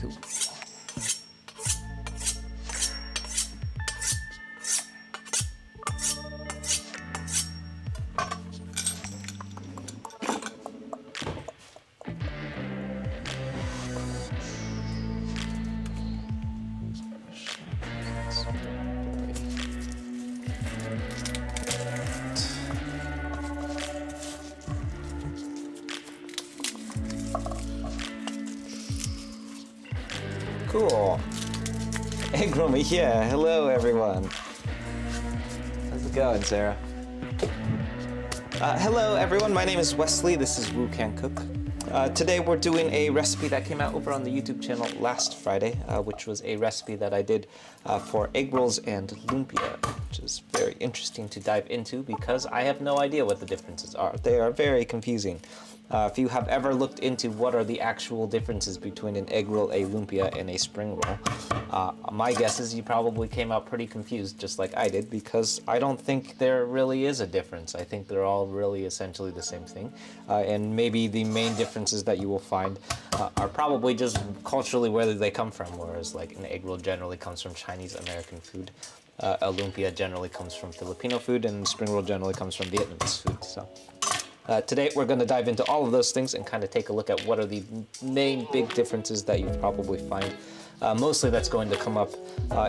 Cool. Cool. Egg roll, yeah. Hello, everyone. How's it going, Sarah? Hello, everyone. My name is Wesley. This is Woo Can Cook. Today we're doing a recipe that came out over on the YouTube channel last Friday, which was a recipe that I did for egg rolls and lumpia, which is very interesting to dive into because I have no idea what the differences are. They are very confusing. If you have ever looked into what are the actual differences between an egg roll, a lumpia, and a spring roll, my guess is you probably came out pretty confused, just like I did, because I don't think there really is a difference. I think they're all really essentially the same thing, and maybe the main differences that you will find are probably just culturally where they come from, whereas like an egg roll generally comes from Chinese American food, a lumpia generally comes from Filipino food, and spring roll generally comes from Vietnamese food. So. Today we're going to dive into all of those things and kind of take a look at what are the main big differences that you probably find. Mostly that's going to come up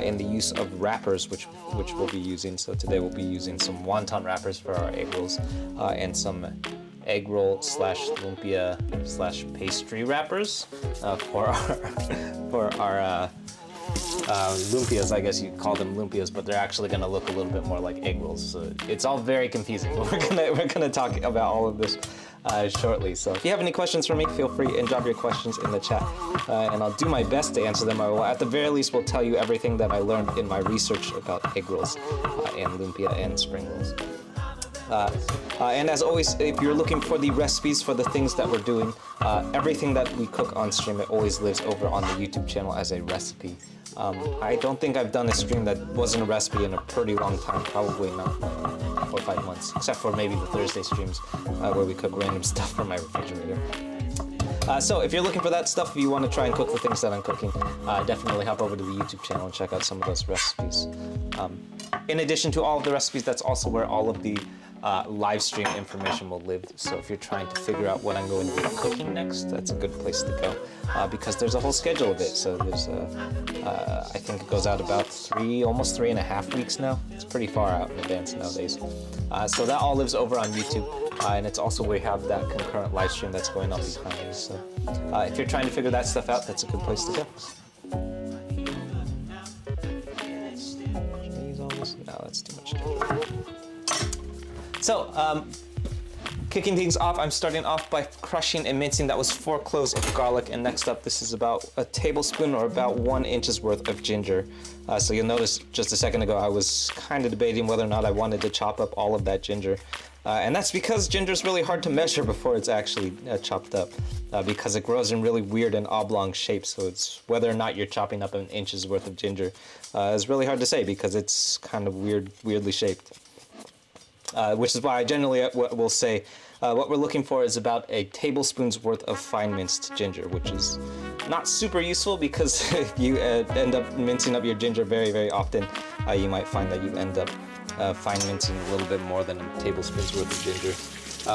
in the use of wrappers, which we'll be using. So today we'll be using some wonton wrappers for our egg rolls and some egg roll / lumpia / pastry wrappers for our lumpias. I guess you call them lumpias, but they're actually going to look a little bit more like egg rolls. So it's all very confusing. We're gonna talk about all of this shortly. So if you have any questions for me, feel free and drop your questions in the chat, and I'll do my best to answer them. I will, at the very least, will tell you everything that I learned in my research about egg rolls and lumpia and spring rolls. And as always, if you're looking for the recipes for the things that we're doing, everything that we cook on stream, it always lives over on the YouTube channel as a recipe. I don't think I've done a stream that wasn't a recipe in a pretty long time, probably not 4 or 5 months, except for maybe the Thursday streams where we cook random stuff from my refrigerator. So if you're looking for that stuff, if you want to try and cook the things that I'm cooking, definitely hop over to the YouTube channel and check out some of those recipes. In addition to all of the recipes, that's also where all of the live stream information will live. So if you're trying to figure out what I'm going to be cooking next, that's a good place to go because there's a whole schedule of it. So there's I think it goes out about almost 3.5 weeks now. It's pretty far out in advance nowadays. So that all lives over on YouTube, and it's also where we have that concurrent live stream that's going on behind me. So if you're trying to figure that stuff out, that's a good place to go. No, that's too much. So, kicking things off, I'm starting off by crushing and mincing. That was 4 cloves of garlic, and next up, this is about a tablespoon or about 1 inch's worth of ginger. So you'll notice just a second ago, I was kind of debating whether or not I wanted to chop up all of that ginger. And that's because ginger is really hard to measure before it's actually chopped up, because it grows in really weird and oblong shapes. So it's whether or not you're chopping up an inch's worth of ginger is really hard to say because it's kind of weirdly shaped. Which is why I generally will say what we're looking for is about a tablespoon's worth of fine minced ginger, which is not super useful because if you end up mincing up your ginger very often, you might find that you end up fine mincing a little bit more than a tablespoon's worth of ginger,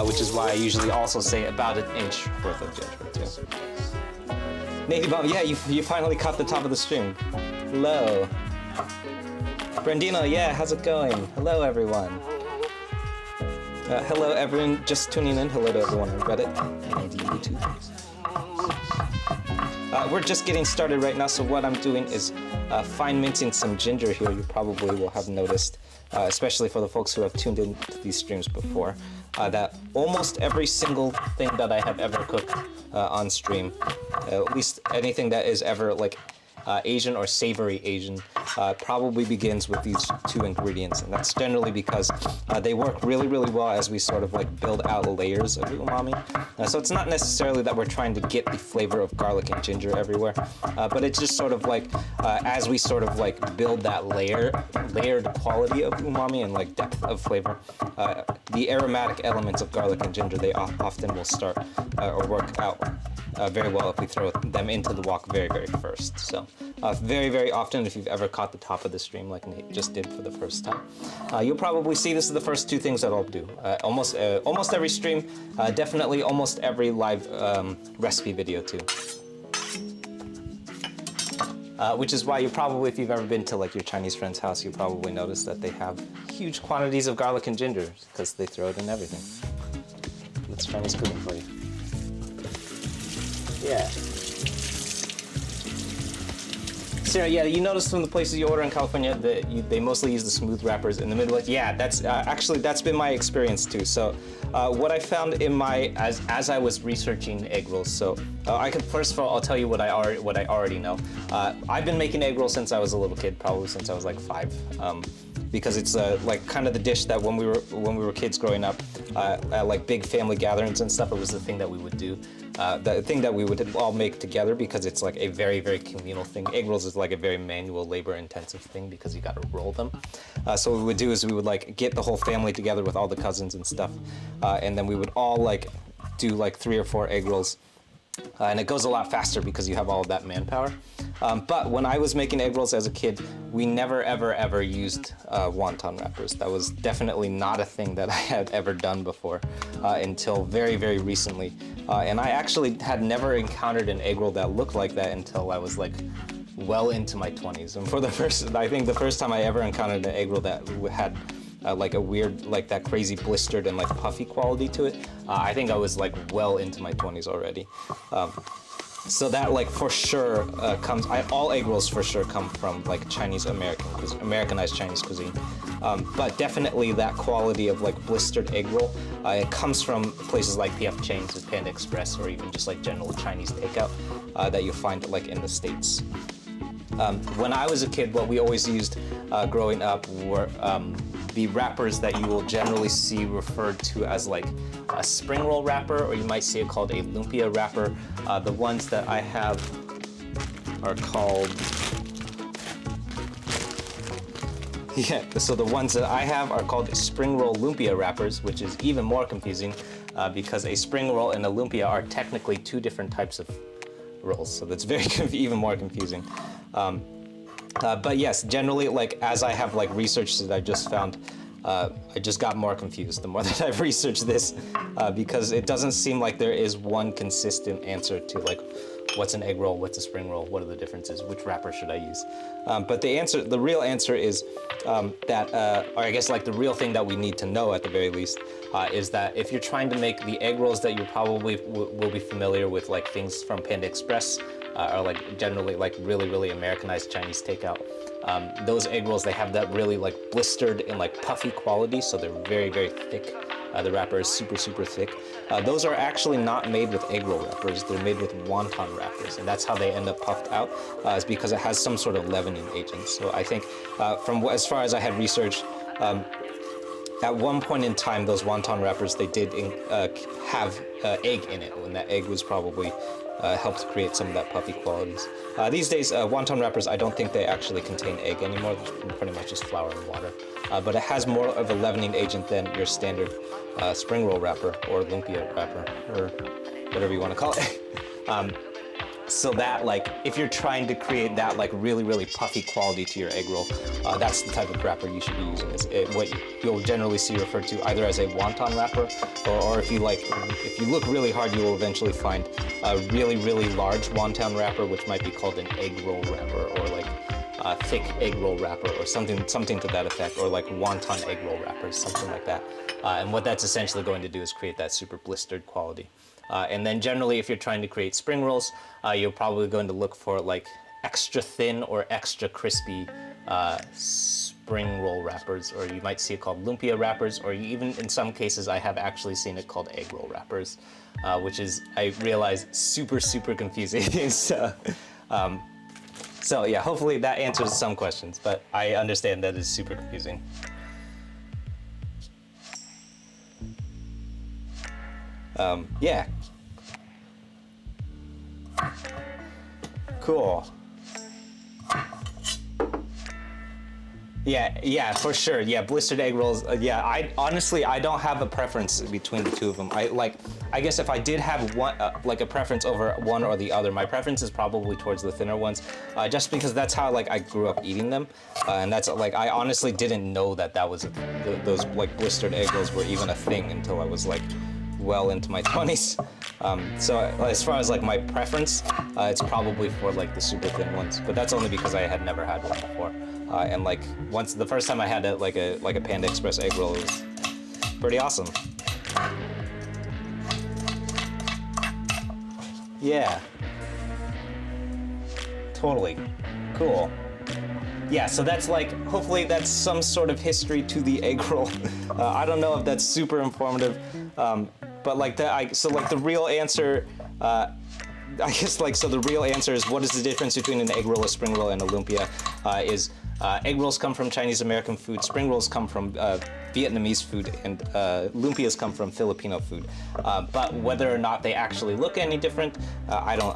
which is why I usually also say about 1 inch worth of ginger too. Navy Bomb, yeah, you finally caught the top of the stream. Hello. Brandino, yeah, how's it going? Hello, everyone. Hello, everyone just tuning in. Hello to everyone on Reddit and YouTube. We're just getting started right now, so what I'm doing is fine mincing some ginger here. You probably will have noticed, especially for the folks who have tuned in to these streams before, that almost every single thing that I have ever cooked on stream, at least anything that is ever like Asian or savory Asian, probably begins with these 2 ingredients, and that's generally because they work really well as we sort of like build out layers of umami. So it's not necessarily that we're trying to get the flavor of garlic and ginger everywhere, but it's just sort of like as we sort of like build that layered quality of umami and like depth of flavor, the aromatic elements of garlic and ginger, they often will start or work out very well if we throw them into the wok very, very first. So very, very often, if you've ever caught the top of the stream like Nate just did for the first time, you'll probably see this is the first two things that I'll do. Almost every stream, definitely almost every live recipe video too. Which is why you probably, if you've ever been to like your Chinese friend's house, you probably notice that they have huge quantities of garlic and ginger because they throw it in everything. That's Chinese cooking for you. Yeah. Sarah, yeah, you notice from the places you order in California that they mostly use the smooth wrappers in the Midwest. Yeah, that's actually that's been my experience too. So what I found in my as I was researching egg rolls. So I can first of all I'll tell you what I already know. I've been making egg rolls since I was a little kid, probably since I was like 5. Because it's like kind of the dish that when we were kids growing up, at like big family gatherings and stuff, it was the thing that we would do. The thing that we would all make together because it's like a very, very communal thing. Egg rolls is like a very manual, labor-intensive thing because you got to roll them. So what we would do is we would like get the whole family together with all the cousins and stuff, and then we would all like do like 3 or 4 egg rolls. And it goes a lot faster because you have all of that manpower. But when I was making egg rolls as a kid, we never, ever, ever used wonton wrappers. That was definitely not a thing that I had ever done before until very, very recently. And I actually had never encountered an egg roll that looked like that until I was like well into my 20s. And for the first, I think the first time I ever encountered an egg roll that had like a weird, like that crazy blistered and like puffy quality to it, I think I was like well into my 20s already. So that like for sure comes, all egg rolls for sure come from like Americanized Chinese cuisine. But definitely that quality of like blistered egg roll, it comes from places like PF chains with Panda Express or even just like general Chinese takeout that you find like in the States. When I was a kid, what we always used growing up were the wrappers that you will generally see referred to as like a spring roll wrapper, or you might see it called a lumpia wrapper. The ones that I have are called, so the ones that I have are called spring roll lumpia wrappers, which is even more confusing because a spring roll and a lumpia are technically 2 different types of rolls, so that's very even more confusing. But yes, generally, like as I have like researched it, I just found I just got more confused the more that I've researched this because it doesn't seem like there is one consistent answer to like what's an egg roll, what's a spring roll, what are the differences, which wrapper should I use? But the real answer is that, or I guess like the real thing that we need to know at the very least is that if you're trying to make the egg rolls that you probably will be familiar with, like things from Panda Express, or like generally like really, really Americanized Chinese takeout. Those egg rolls, they have that really like blistered and like puffy quality, so they're very, very thick. The wrapper is super, super thick. Those are actually not made with egg roll wrappers. They're made with wonton wrappers, and that's how they end up puffed out, is because it has some sort of leavening agent. So I think from as far as I had researched, at one point in time, those wonton wrappers, they did have egg in it, and that egg was probably helped create some of that puffy qualities. These days, wonton wrappers, I don't think they actually contain egg anymore. They're pretty much just flour and water. But it has more of a leavening agent than your standard spring roll wrapper or lumpia wrapper, or whatever you want to call it. So that, like, if you're trying to create that, like, really, really puffy quality to your egg roll, that's the type of wrapper you should be using. What you'll generally see referred to either as a wonton wrapper, or if you look really hard, you will eventually find a really, really large wonton wrapper, which might be called an egg roll wrapper, or like a thick egg roll wrapper, or something to that effect, or like wonton egg roll wrappers, something like that. And what that's essentially going to do is create that super blistered quality. And then generally, if you're trying to create spring rolls, you're probably going to look for like extra thin or extra crispy spring roll wrappers, or you might see it called lumpia wrappers, or even in some cases I have actually seen it called egg roll wrappers, which is, I realize, super, super confusing. So yeah, hopefully that answers some questions, but I understand that is super confusing. Yeah. Cool. Yeah, for sure. Yeah, blistered egg rolls. Yeah, I honestly I don't have a preference between the two of them. I guess if I did have one like a preference over one or the other, my preference is probably towards the thinner ones, just because that's how like I grew up eating them, and that's like I honestly didn't know that those like blistered egg rolls were even a thing until I was like well into my 20s. So as far as like my preference, it's probably for like the super thin ones, but that's only because I had never had one before. And like the first time I had like a Panda Express egg roll, it was pretty awesome. Yeah, totally cool. Yeah, so that's like, hopefully that's some sort of history to the egg roll. I don't know if that's super informative, but like the real answer, I guess like, so the real answer is what is the difference between an egg roll, a spring roll, and a lumpia egg rolls come from Chinese American food, spring rolls come from Vietnamese food, and lumpias come from Filipino food. But whether or not they actually look any different, I don't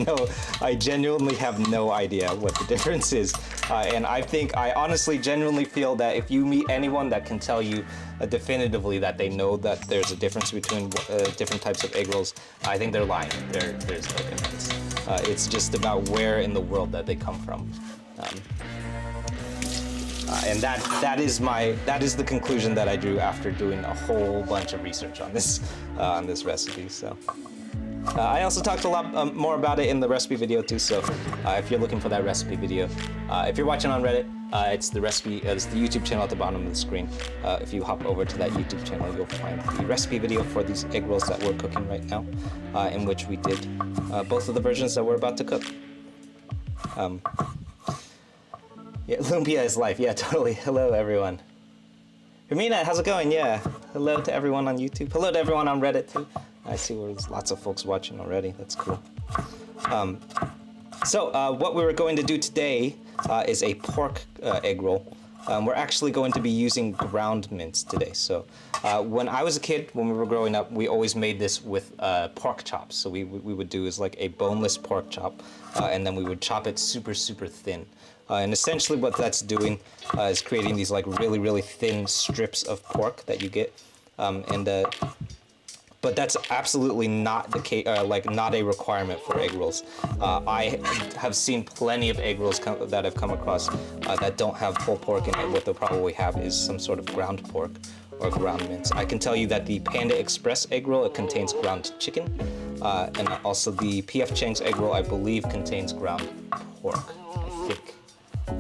know. I genuinely have no idea what the difference is. And I honestly genuinely feel that if you meet anyone that can tell you definitively that they know that there's a difference between different types of egg rolls, I think they're lying. There's no difference. It's just about where in the world that they come from. And that is the conclusion that I drew after doing a whole bunch of research on this recipe. So I also talked a lot more about it in the recipe video too. So if you're looking for that recipe video, if you're watching on Reddit, it's the YouTube channel at the bottom of the screen. If you hop over to that YouTube channel, you'll find the recipe video for these egg rolls that we're cooking right now, in which we did both of the versions that we're about to cook. Yeah, lumpia is life. Yeah, totally. Hello, everyone. Hermina, how's it going? Yeah. Hello to everyone on YouTube. Hello to everyone on Reddit, too. I see there's lots of folks watching already. That's cool. So what we were going to do today is a pork egg roll. We're actually going to be using ground mince today. So when I was a kid, when we were growing up, we always made this with pork chops. So we would do is like a boneless pork chop, and then we would chop it super, super thin. And essentially what that's doing is creating these like really, really thin strips of pork that you get. But that's absolutely not the case, not a requirement for egg rolls. I have seen plenty of egg rolls that I've come across that don't have whole pork in it. What they'll probably have is some sort of ground pork or ground mince. I can tell you that the Panda Express egg roll, it contains ground chicken. And also the P.F. Chang's egg roll, I believe, contains ground pork, I think.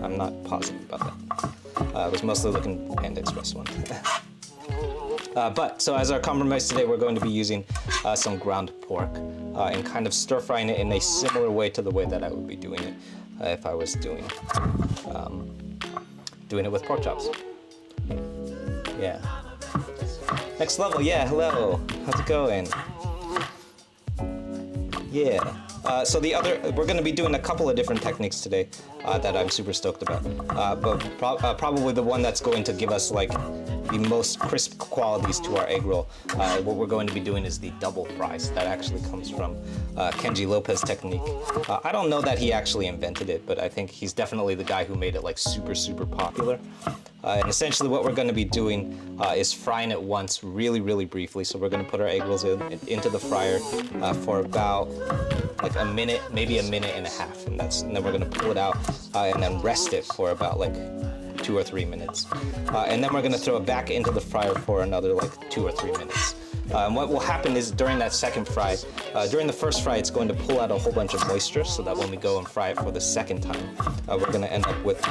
I'm not positive about that. I was mostly looking at the Panda Express one. But so as our compromise today, we're going to be using some ground pork and kind of stir frying it in a similar way to the way that I would be doing it if I was doing it with pork chops. Yeah. Next level, yeah, hello. How's it going? Yeah. So we're going to be doing a couple of different techniques today that I'm super stoked about. But probably the one that's going to give us like the most crisp qualities to our egg roll. What we're going to be doing is the double fries. That actually comes from Kenji Lopez technique. I don't know that he actually invented it, but I think he's definitely the guy who made it like super, super popular. And essentially what we're going to be doing is frying it once really, really briefly. So we're going to put our egg rolls into the fryer for about like a minute, maybe a minute and a half. And then we're going to pull it out and then rest it for about like 2 or 3 minutes. And then we're going to throw it back into the fryer for another like 2 or 3 minutes. And what will happen is during that second fry, during the first fry, it's going to pull out a whole bunch of moisture so that when we go and fry it for the second time, we're going to end up with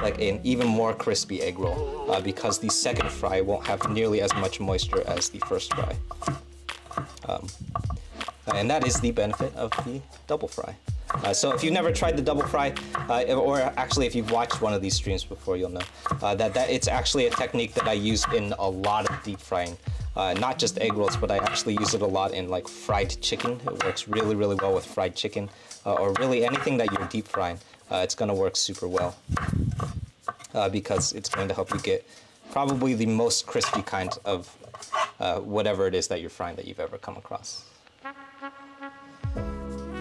like an even more crispy egg roll because the second fry won't have nearly as much moisture as the first fry. And that is the benefit of the double fry. So if you've never tried the double fry, or actually if you've watched one of these streams before, you'll know that it's actually a technique that I use in a lot of deep frying. Not just egg rolls, but I actually use it a lot in like fried chicken. It works really, really well with fried chicken, or really anything that you're deep frying. It's going to work super well because it's going to help you get probably the most crispy kind of whatever it is that you're frying that you've ever come across.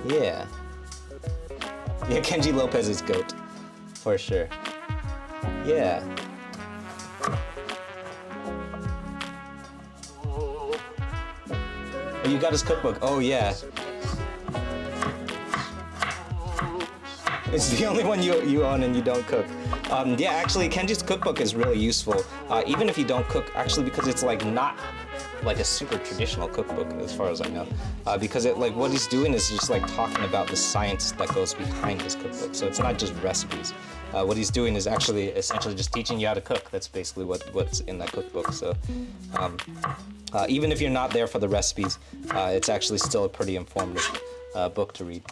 Yeah. Yeah, Kenji Lopez is GOAT. For sure. Yeah. Oh, you got his cookbook. Oh yeah. It's the only one you own and you don't cook. Yeah, actually, Kenji's cookbook is really useful, even if you don't cook. Actually, because it's like not like a super traditional cookbook, as far as I know. Because it like what he's doing is just like talking about the science that goes behind his cookbook. So it's not just recipes. What he's doing is actually essentially just teaching you how to cook. That's basically what's in that cookbook. So even if you're not there for the recipes, it's actually still a pretty informative book to read.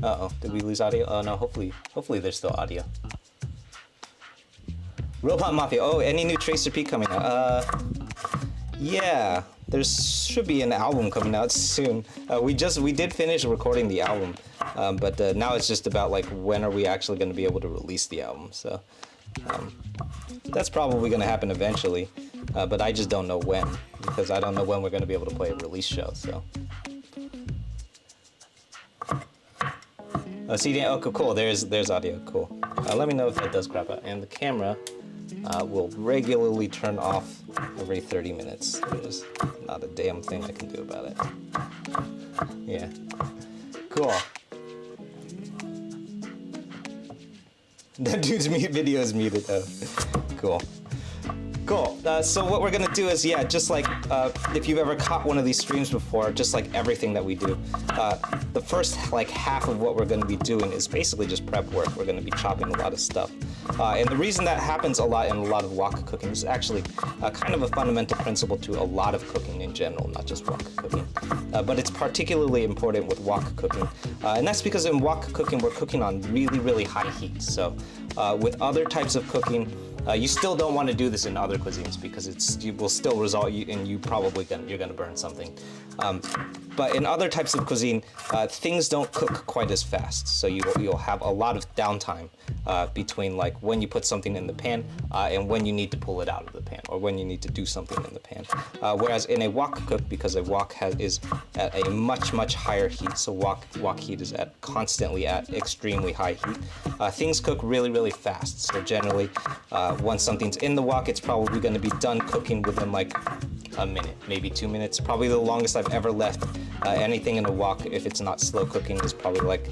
Uh-oh, did we lose audio? Oh no, hopefully there's still audio. Robot Mafia, oh, any new Tracer P coming out? Yeah, there should be an album coming out soon. We did finish recording the album, but now it's just about like when are we actually going to be able to release the album. So that's probably going to happen eventually, but I just don't know when, because I don't know when we're going to be able to play a release show. So. Oh, CD, okay, cool. There's audio. Cool. Let me know if that does crap out. And the camera will regularly turn off every 30 minutes. There's not a damn thing I can do about it. Yeah. Cool. That dude's video is muted. Oh, cool. Cool. So what we're gonna do is, yeah, just like if you've ever caught one of these streams before, just like everything that we do, the first like half of what we're gonna be doing is basically just prep work. We're gonna be chopping a lot of stuff. And the reason that happens a lot in a lot of wok cooking is actually kind of a fundamental principle to a lot of cooking in general, not just wok cooking. But it's particularly important with wok cooking. And that's because in wok cooking, we're cooking on really, really high heat. So with other types of cooking, you still don't want to do this in other cuisines because it will still result in you probably you're gonna burn something. But in other types of cuisine, things don't cook quite as fast. So you'll have a lot of downtime between like when you put something in the pan and when you need to pull it out of the pan or when you need to do something in the pan. Whereas in a wok cook, because a wok is at a much higher heat, so wok heat is constantly at extremely high heat. Things cook really fast. So generally, once something's in the wok, it's probably going to be done cooking within like a minute, maybe 2 minutes. Probably the longest I've ever left anything in a wok, if it's not slow cooking, is probably like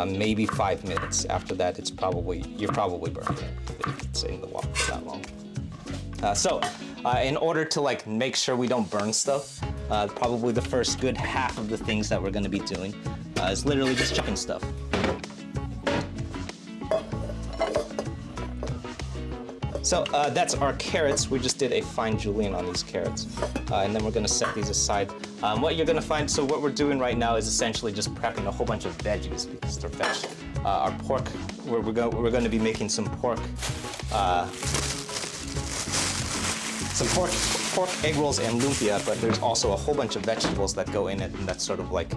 maybe 5 minutes. After that, you're probably burning it if it's in the wok for that long. So in order to like make sure we don't burn stuff, probably the first good half of the things that we're going to be doing is literally just chopping stuff. So that's our carrots. We just did a fine julienne on these carrots. And then we're gonna set these aside. What you're gonna find, so what we're doing right now is essentially just prepping a whole bunch of veggies because they're veg. Our pork, we're gonna be making some pork egg rolls and lumpia, but there's also a whole bunch of vegetables that go in it, and that's sort of like,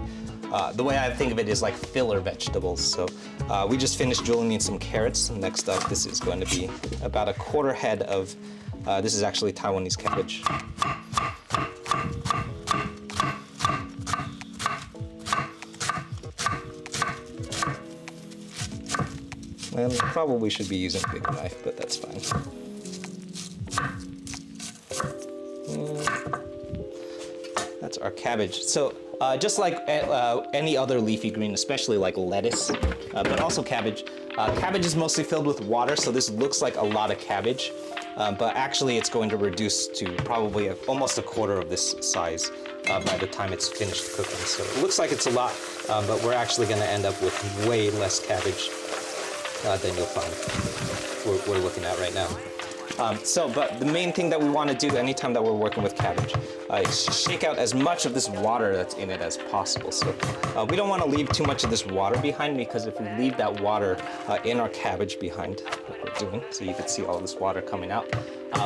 the way I think of it is like filler vegetables. So we just finished julienning some carrots. Next up, this is going to be about a quarter head of, this is actually Taiwanese cabbage. And probably should be using a bigger knife, but that's fine. That's our cabbage. So just like any other leafy green, especially like lettuce, but also cabbage, cabbage is mostly filled with water, so this looks like a lot of cabbage, but actually it's going to reduce to probably almost a quarter of this size by the time it's finished cooking. So it looks like it's a lot, but we're actually going to end up with way less cabbage than you'll find we're looking at right now. But the main thing that we want to do anytime that we're working with cabbage is shake out as much of this water that's in it as possible. So we don't want to leave too much of this water behind, because if we leave that water in our cabbage behind, like we're doing, so you can see all this water coming out,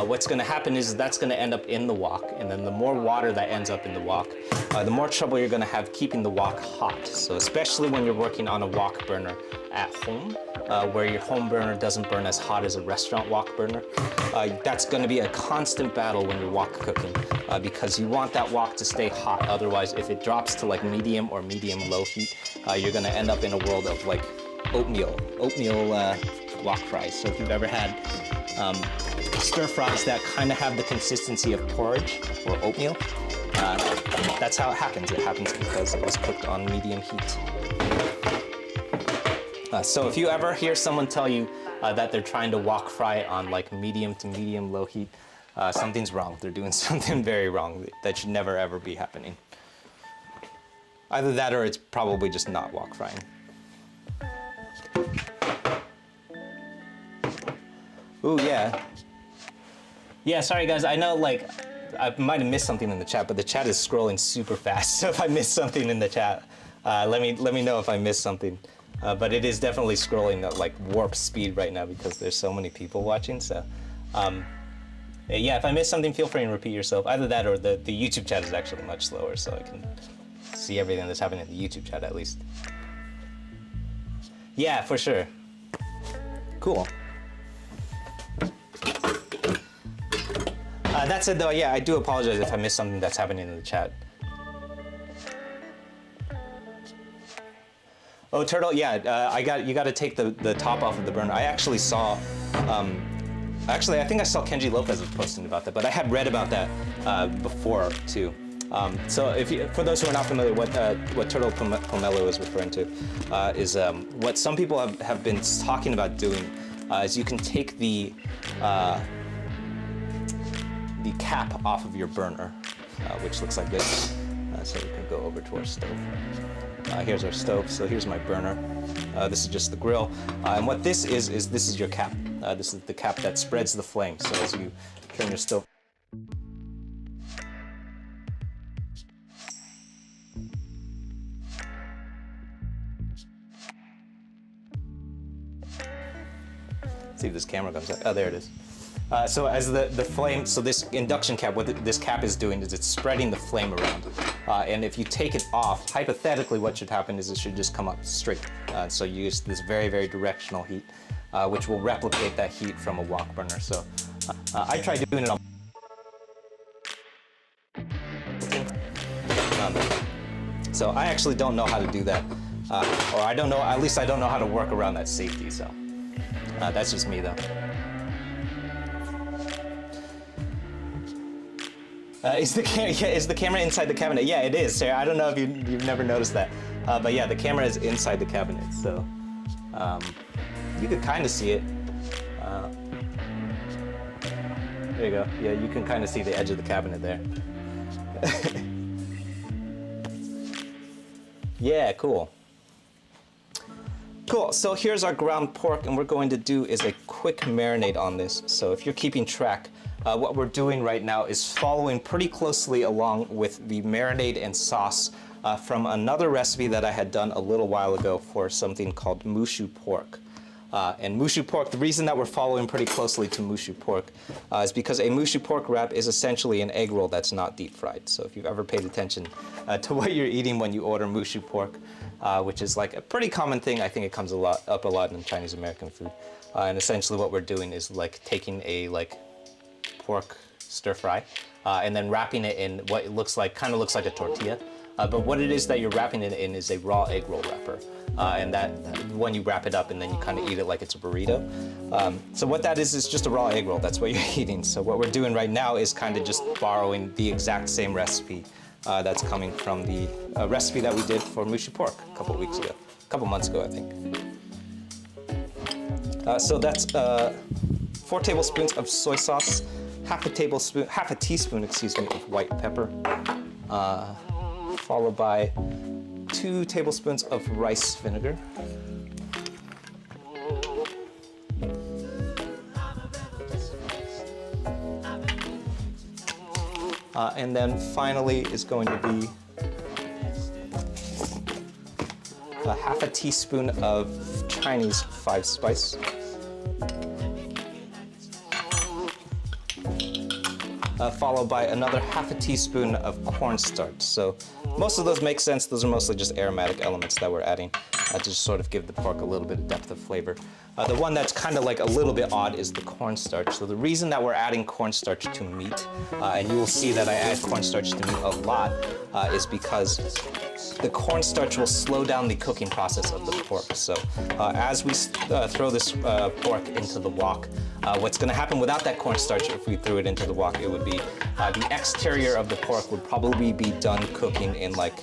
what's going to happen is that's going to end up in the wok, and then the more water that ends up in the wok, the more trouble you're going to have keeping the wok hot. So especially when you're working on a wok burner at home, where your home burner doesn't burn as hot as a restaurant wok burner, that's going to be a constant battle when you're wok cooking, because you want that wok to stay hot. Otherwise, if it drops to like medium or medium low heat, you're going to end up in a world of like oatmeal wok fries. So if you've ever had stir fries that kind of have the consistency of porridge or oatmeal, that's how it happens. It happens because it was cooked on medium heat. So if you ever hear someone tell you that they're trying to wok fry on like medium to medium low heat, something's wrong. They're doing something very wrong. That should never ever be happening. Either that or it's probably just not wok frying. Ooh, yeah. Yeah, sorry guys, I know like I might have missed something in the chat, but the chat is scrolling super fast. So if I missed something in the chat, let me know if I missed something. But it is definitely scrolling at like warp speed right now because there's so many people watching. So yeah, if I missed something, feel free and repeat yourself. Either that or the YouTube chat is actually much slower, so I can see everything that's happening in the YouTube chat at least. Yeah, for sure. Cool. That said though, yeah, I do apologize if I missed something that's happening in the chat. Oh, Turtle, yeah, you got to take the top off of the burner. I actually saw, actually I think I saw Kenji Lopez was posting about that, but I had read about that before too. So for those who are not familiar, what Turtle Pomelo is referring to is what some people have been talking about doing is you can take the cap off of your burner, which looks like this. So we can go over to our stove. Here's our stove, so here's my burner. This is just the grill. And what this is this is your cap. This is the cap that spreads the flame. So as you turn your stove, see if this camera comes out. Oh, there it is. So as the flame, so this induction cap, what this cap is doing is it's spreading the flame around. And if you take it off, hypothetically what should happen is it should just come up straight. So you use this very, very directional heat, which will replicate that heat from a wok burner. So I tried doing it on. So I actually don't know how to do that. Or I don't know, at least I don't know how to work around that safety, so that's just me though. Is the camera inside the cabinet? Yeah, it is, Sarah. I don't know if you've never noticed that. But yeah, the camera is inside the cabinet, so you could kind of see it. There you go. Yeah, you can kind of see the edge of the cabinet there. Yeah, cool. Cool, so here's our ground pork, and we're going to do is a quick marinade on this. So if you're keeping track, what we're doing right now is following pretty closely along with the marinade and sauce from another recipe that I had done a little while ago for something called mushu pork. And mushu pork, the reason that we're following pretty closely to mushu pork is because a mushu pork wrap is essentially an egg roll that's not deep fried. So if you've ever paid attention to what you're eating when you order mushu pork, which is like a pretty common thing, I think it comes up a lot in Chinese American food. And essentially what we're doing is like taking a pork stir fry and then wrapping it in what it looks like, kind of looks like a tortilla. But what it is that you're wrapping it in is a raw egg roll wrapper. And that when you wrap it up and then you kind of eat it like it's a burrito. So what that is just a raw egg roll. That's what you're eating. So what we're doing right now is kind of just borrowing the exact same recipe that's coming from the recipe that we did for mushu pork a couple months ago, I think. So that's 4 tablespoons of soy sauce, half a teaspoon, excuse me, of white pepper, followed by 2 tablespoons of rice vinegar. And then finally is going to be half a teaspoon of Chinese 5 spice. followed by another half a teaspoon of cornstarch. So most of those make sense. Those are mostly just aromatic elements that we're adding to just sort of give the pork a little bit of depth of flavor. The one that's kind of like a little bit odd is the cornstarch. So the reason that we're adding cornstarch to meat, and you will see that I add cornstarch to meat a lot, is because the cornstarch will slow down the cooking process of the pork. So as we throw this pork into the wok, what's going to happen without that cornstarch, if we threw it into the wok, it would be the exterior of the pork would probably be done cooking in like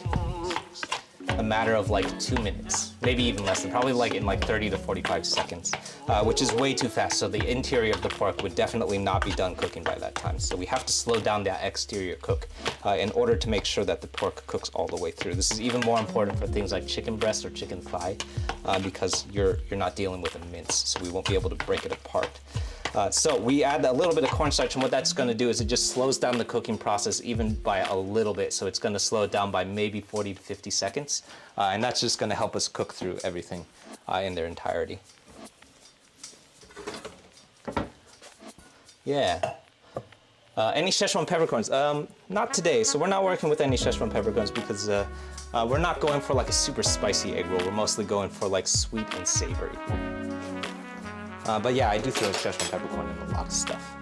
a matter of like 2 minutes, maybe even less than, probably like in like 30 to 45 seconds, which is way too fast. So the interior of the pork would definitely not be done cooking by that time. So we have to slow down that exterior cook in order to make sure that the pork cooks all the way through. This is even more important for things like chicken breast or chicken thigh because you're not dealing with a mince, so we won't be able to break it apart. So we add a little bit of cornstarch, and what that's going to do is it just slows down the cooking process even by a little bit. So it's going to slow it down by maybe 40 to 50 seconds, and that's just going to help us cook through everything in their entirety. Yeah. Any Szechuan peppercorns? Not today. So we're not working with any Szechuan peppercorns because we're not going for like a super spicy egg roll. We're mostly going for like sweet and savory. But yeah, I do throw Szechuan peppercorn in a lot of stuff.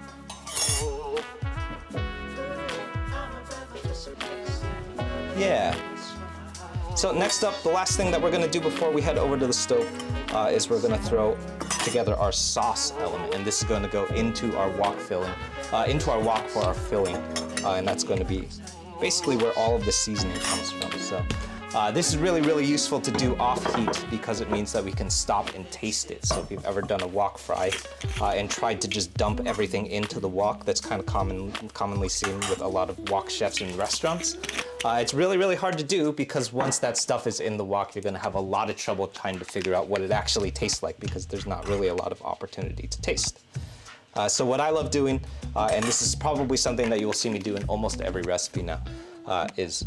Yeah. So next up, the last thing that we're gonna do before we head over to the stove is we're gonna throw together our sauce element, and this is gonna go into our wok filling, into our wok for our filling, and that's gonna be basically where all of the seasoning comes from. So this is really, really useful to do off heat because it means that we can stop and taste it. So if you've ever done a wok fry and tried to just dump everything into the wok, that's kind of commonly seen with a lot of wok chefs in restaurants. It's really, really hard to do because once that stuff is in the wok, you're gonna have a lot of trouble trying to figure out what it actually tastes like because there's not really a lot of opportunity to taste. So what I love doing, and this is probably something that you will see me do in almost every recipe now, is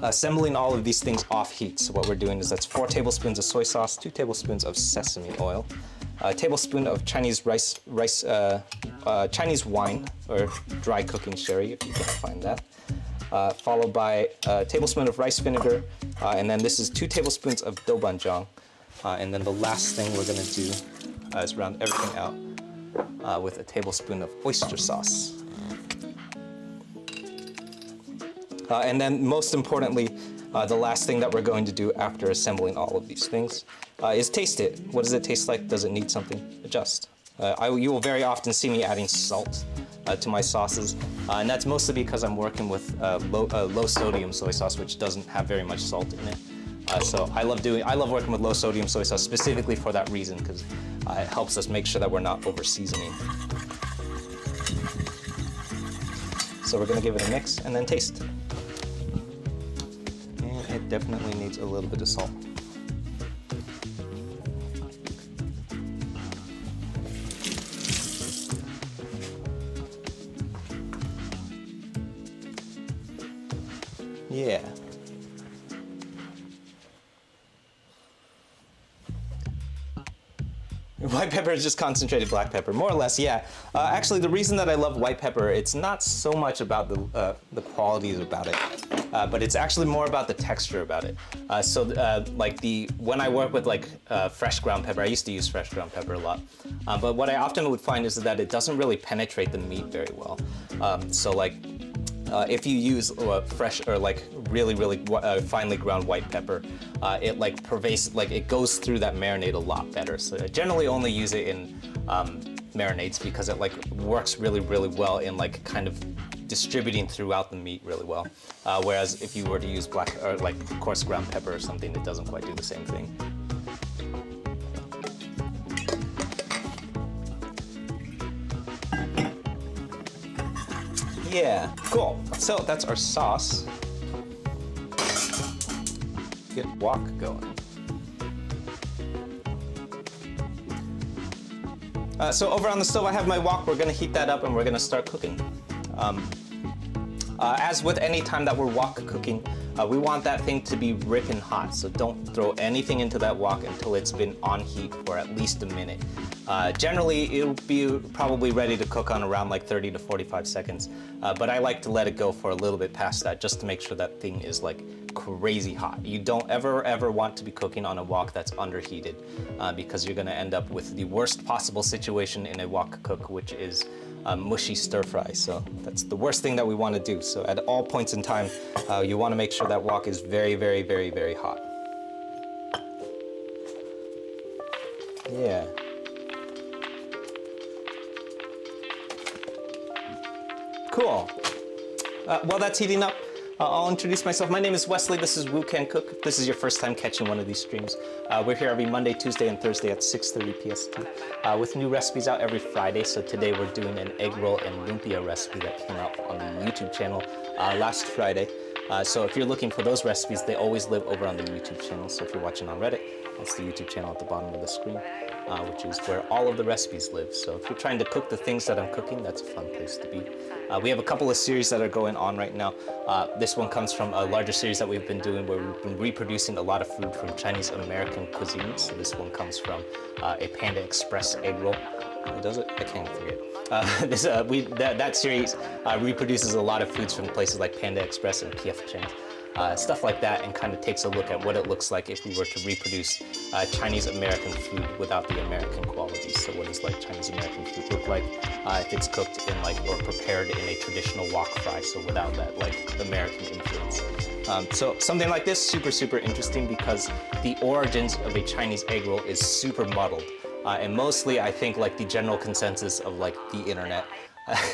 assembling all of these things off heat. So what we're doing is that's 4 tablespoons of soy sauce, 2 tablespoons of sesame oil, a tablespoon of Chinese Chinese wine, or dry cooking sherry if you can find that, followed by a tablespoon of rice vinegar, and then this is 2 tablespoons of doubanjiang, and then the last thing we're gonna do is round everything out with a tablespoon of oyster sauce. And then most importantly, the last thing that we're going to do after assembling all of these things is taste it. What does it taste like? Does it need something? Adjust. You will very often see me adding salt to my sauces, and that's mostly because I'm working with low sodium soy sauce, which doesn't have very much salt in it. So I love working with low sodium soy sauce specifically for that reason, because it helps us make sure that we're not over seasoning. So we're gonna give it a mix and then taste. And it definitely needs a little bit of salt. Yeah. White pepper is just concentrated black pepper, more or less, yeah. Actually, the reason that I love white pepper, it's not so much about the qualities about it, but it's actually more about the texture about it. When I work with fresh ground pepper, I used to use fresh ground pepper a lot, but what I often would find is that it doesn't really penetrate the meat very well. If you use fresh or really finely ground white pepper, it goes through that marinade a lot better. So I generally only use it in marinades because it works really well in kind of distributing throughout the meat really well. Whereas if you were to use black or coarse ground pepper or something, it doesn't quite do the same thing. Yeah, cool. So that's our sauce. Get wok going. So over on the stove, I have my wok. We're gonna heat that up and we're gonna start cooking. As with any time that we're wok cooking, we want that thing to be ripping hot. So don't throw anything into that wok until it's been on heat for at least a minute. Generally, it'll be probably ready to cook on around like 30 to 45 seconds. But I like to let it go for a little bit past that just to make sure that thing is like crazy hot. You don't ever want to be cooking on a wok that's underheated because you're gonna end up with the worst possible situation in a wok cook, which is mushy stir fry. So that's the worst thing that we want to do. So at all points in time, you want to make sure that wok is very hot. Yeah. Cool. While that's heating up, I'll introduce myself. My name is Wesley. This is Wu Can Cook. If this is your first time catching one of these streams, we're here every Monday, Tuesday, and Thursday at 6:30 PST with new recipes out every Friday. So today we're doing an egg roll and lumpia recipe that came out on the YouTube channel last Friday. So if you're looking for those recipes, they always live over on the YouTube channel. So if you're watching on Reddit, that's the YouTube channel at the bottom of the screen, which is where all of the recipes live. So if you're trying to cook the things that I'm cooking, that's a fun place to be. We have a couple of series that are going on right now. This one comes from a larger series that we've been doing where we've been reproducing a lot of food from Chinese American cuisine. So this one comes from a Panda Express egg roll. Does it? I can't forget. That series reproduces a lot of foods from places like Panda Express and PF Chang's. Stuff like that, and kind of takes a look at what it looks like if we were to reproduce Chinese American food without the American qualities. So what does like Chinese American food look like if it's cooked in like or prepared in a traditional wok fry, so without that like American influence. So something like this, super interesting because the origins of a Chinese egg roll is super muddled. And mostly I think like the general consensus of like the internet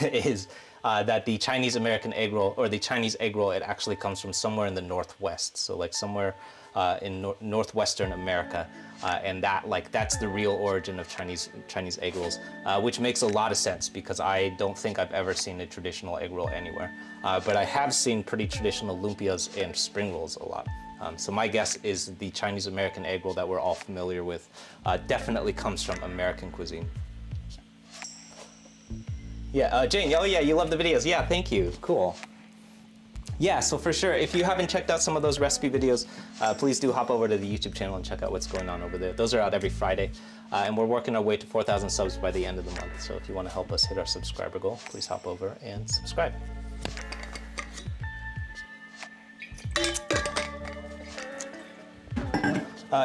is that the Chinese American egg roll, or the Chinese egg roll, it actually comes from somewhere in the Northwest. So like somewhere in Northwestern America. And that's the real origin of Chinese egg rolls, which makes a lot of sense because I don't think I've ever seen a traditional egg roll anywhere. But I have seen pretty traditional lumpias and spring rolls a lot. So my guess is the Chinese American egg roll that we're all familiar with definitely comes from American cuisine. Yeah, Jane, oh yeah, you love the videos. Yeah, thank you, cool. Yeah, so for sure, if you haven't checked out some of those recipe videos, please do hop over to the YouTube channel and check out what's going on over there. Those are out every Friday, and we're working our way to 4,000 subs by the end of the month. So if you want to help us hit our subscriber goal, please hop over and subscribe.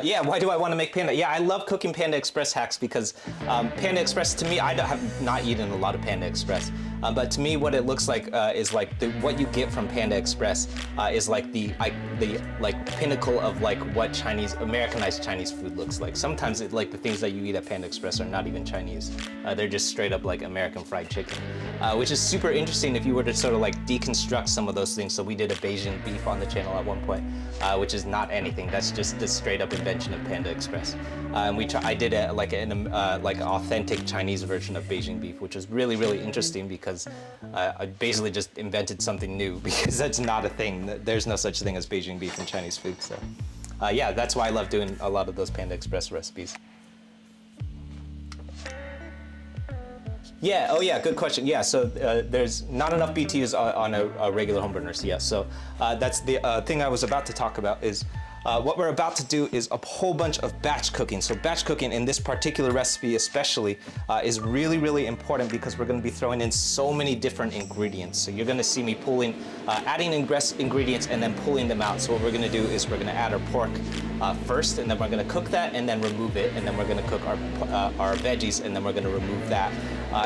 Yeah, why do I want to make Panda? Yeah, I love cooking Panda Express hacks because Panda Express, to me, I have not eaten a lot of Panda Express, but to me, what it looks like is like what you get from Panda Express is like the pinnacle of like what Americanized Chinese food looks like. Sometimes like the things that you eat at Panda Express are not even Chinese. They're just straight up like American fried chicken, which is super interesting if you were to sort of like deconstruct some of those things. So we did a Beijing beef on the channel at one point, which is not anything. That's just the straight up invention of Panda Express. And I did like an authentic Chinese version of Beijing beef, which was really interesting because I basically just invented something new because that's not a thing. There's no such thing as Beijing beef in Chinese food. So yeah, that's why I love doing a lot of those Panda Express recipes. Yeah, oh yeah, good question. Yeah, so there's not enough BTUs on a regular home burner. So yeah, so that's the thing I was about to talk about is what we're about to do is a whole bunch of batch cooking. So batch cooking in this particular recipe especially is really important because we're going to be throwing in so many different ingredients. So you're going to see me adding ingredients and then pulling them out. So what we're going to do is we're going to add our pork first, and then we're going to cook that and then remove it, and then we're going to cook our veggies and then we're going to remove that,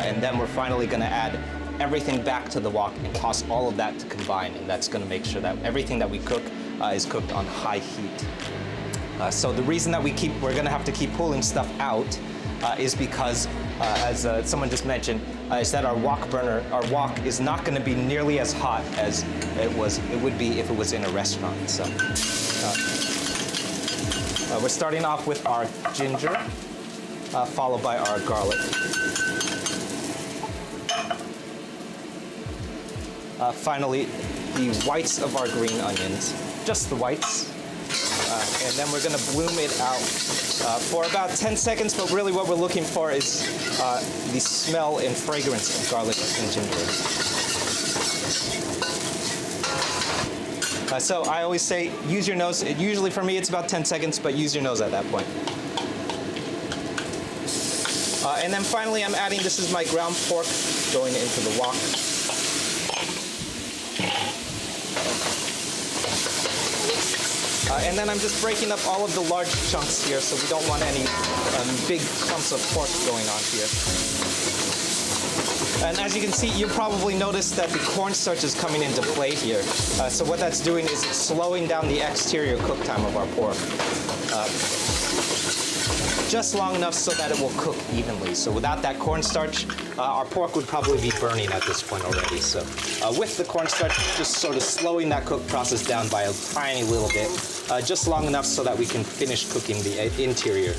and then we're finally going to add everything back to the wok and toss all of that to combine, and that's going to make sure that everything that we cook is cooked on high heat. So the reason that we're going to have to keep pulling stuff out is because, as someone just mentioned, is that our wok is not going to be nearly as hot as it would be if it was in a restaurant. So we're starting off with our ginger, followed by our garlic. Finally, the whites of our green onions, just the whites. And then we're going to bloom it out for about 10 seconds, but really what we're looking for is the smell and fragrance of garlic and ginger. So I always say use your nose. Usually for me it's about 10 seconds, but use your nose at that point. And then finally I'm adding, this is my ground pork going into the wok. And then I'm just breaking up all of the large chunks here, so we don't want any big chunks of pork going on here. And as you can see, you probably noticed that the cornstarch is coming into play here. So what that's doing is it's slowing down the exterior cook time of our pork. Just long enough so that it will cook evenly. So without that cornstarch, our pork would probably be burning at this point already. So with the cornstarch, just sort of slowing that cook process down by a tiny little bit, just long enough so that we can finish cooking the interior.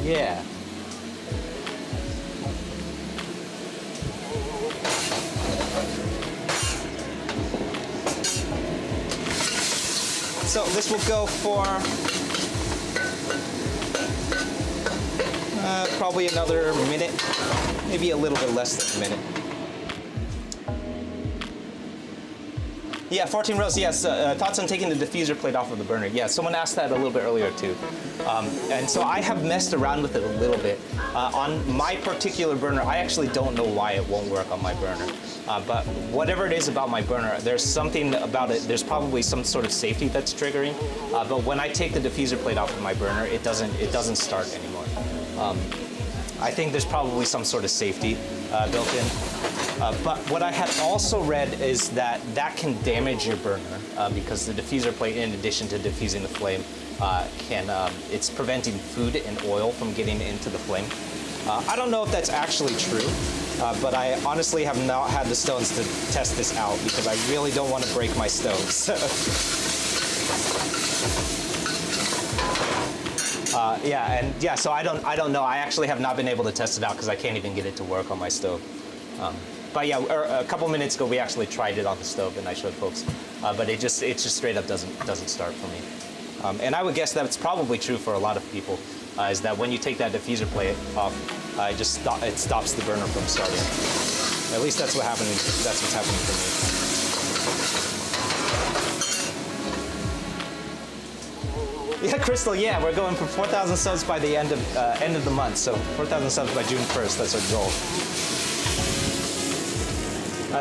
Yeah. So this will go for probably another minute, maybe a little bit less than a minute. Yeah, 14 rows, yes. Thoughts on taking the diffuser plate off of the burner? Yeah, someone asked that a little bit earlier too. And so I have messed around with it a little bit. On my particular burner, I actually don't know why it won't work on my burner. But whatever it is about my burner, there's something about it, there's probably some sort of safety that's triggering. But when I take the diffuser plate off of my burner, it doesn't start anymore. I think there's probably some sort of safety built in. But what I had also read is that that can damage your burner because the diffuser plate, in addition to diffusing the flame, it's preventing food and oil from getting into the flame. I don't know if that's actually true, but I honestly have not had the stones to test this out because I really don't want to break my stoves. So I don't know. I actually have not been able to test it out because I can't even get it to work on my stove. But yeah, a couple minutes ago we actually tried it on the stove and I showed folks, but it just straight up doesn't start for me. And I would guess that it's probably true for a lot of people, is that when you take that diffuser plate off, it stops the burner from starting. At least that's what's happening for me. Yeah, Crystal. Yeah, we're going for 4,000 subs by the end of the month. So 4,000 subs by June 1st. That's our goal.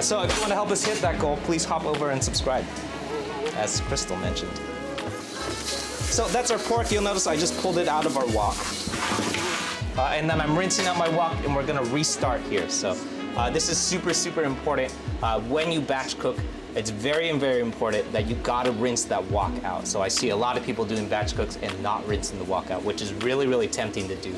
So if you want to help us hit that goal, please hop over and subscribe, as Crystal mentioned. So that's our pork. You'll notice I just pulled it out of our wok. And then I'm rinsing out my wok, and we're going to restart here. So this is super, super important. When you batch cook, it's very, very important that you got to rinse that wok out. So I see a lot of people doing batch cooks and not rinsing the wok out, which is really, really tempting to do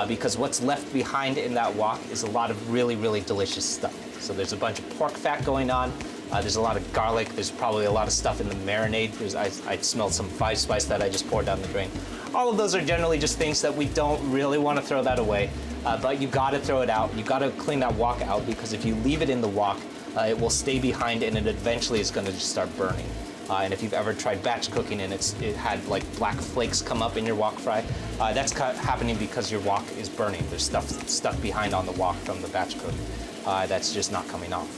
because what's left behind in that wok is a lot of really, really delicious stuff. So there's a bunch of pork fat going on. There's a lot of garlic. There's probably a lot of stuff in the marinade. I smelled some 5-spice that I just poured down the drain. All of those are generally just things that we don't really want to throw that away, but you got to throw it out. You got to clean that wok out because if you leave it in the wok, it will stay behind and it eventually is going to just start burning. And if you've ever tried batch cooking and it had like black flakes come up in your wok fry, that's happening because your wok is burning. There's stuff stuck behind on the wok from the batch cook that's just not coming off.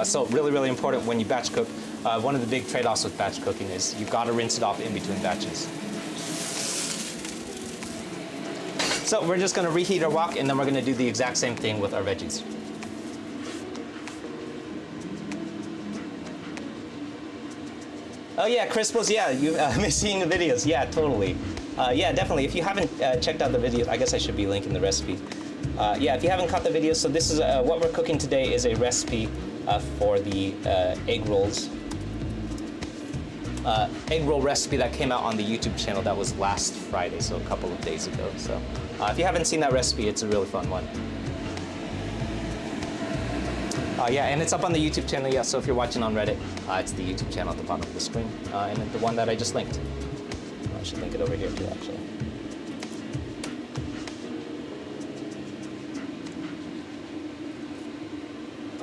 So really, really important when you batch cook. One of the big trade-offs with batch cooking is you've got to rinse it off in between batches. So we're just going to reheat our wok and then we're going to do the exact same thing with our veggies. Oh yeah, Crispos, yeah, you miss seeing the videos. Yeah, totally. Yeah, definitely. If you haven't checked out the videos, I guess I should be linking the recipe. Yeah, if you haven't caught the videos, so this is what we're cooking today is a recipe for the egg rolls. Egg roll recipe that came out on the YouTube channel that was last Friday, so a couple of days ago. So if you haven't seen that recipe, it's a really fun one. Yeah, and it's up on the YouTube channel, yeah, so if you're watching on Reddit, it's the YouTube channel at the bottom of the screen, and the one that I just linked. I should link it over here too, actually.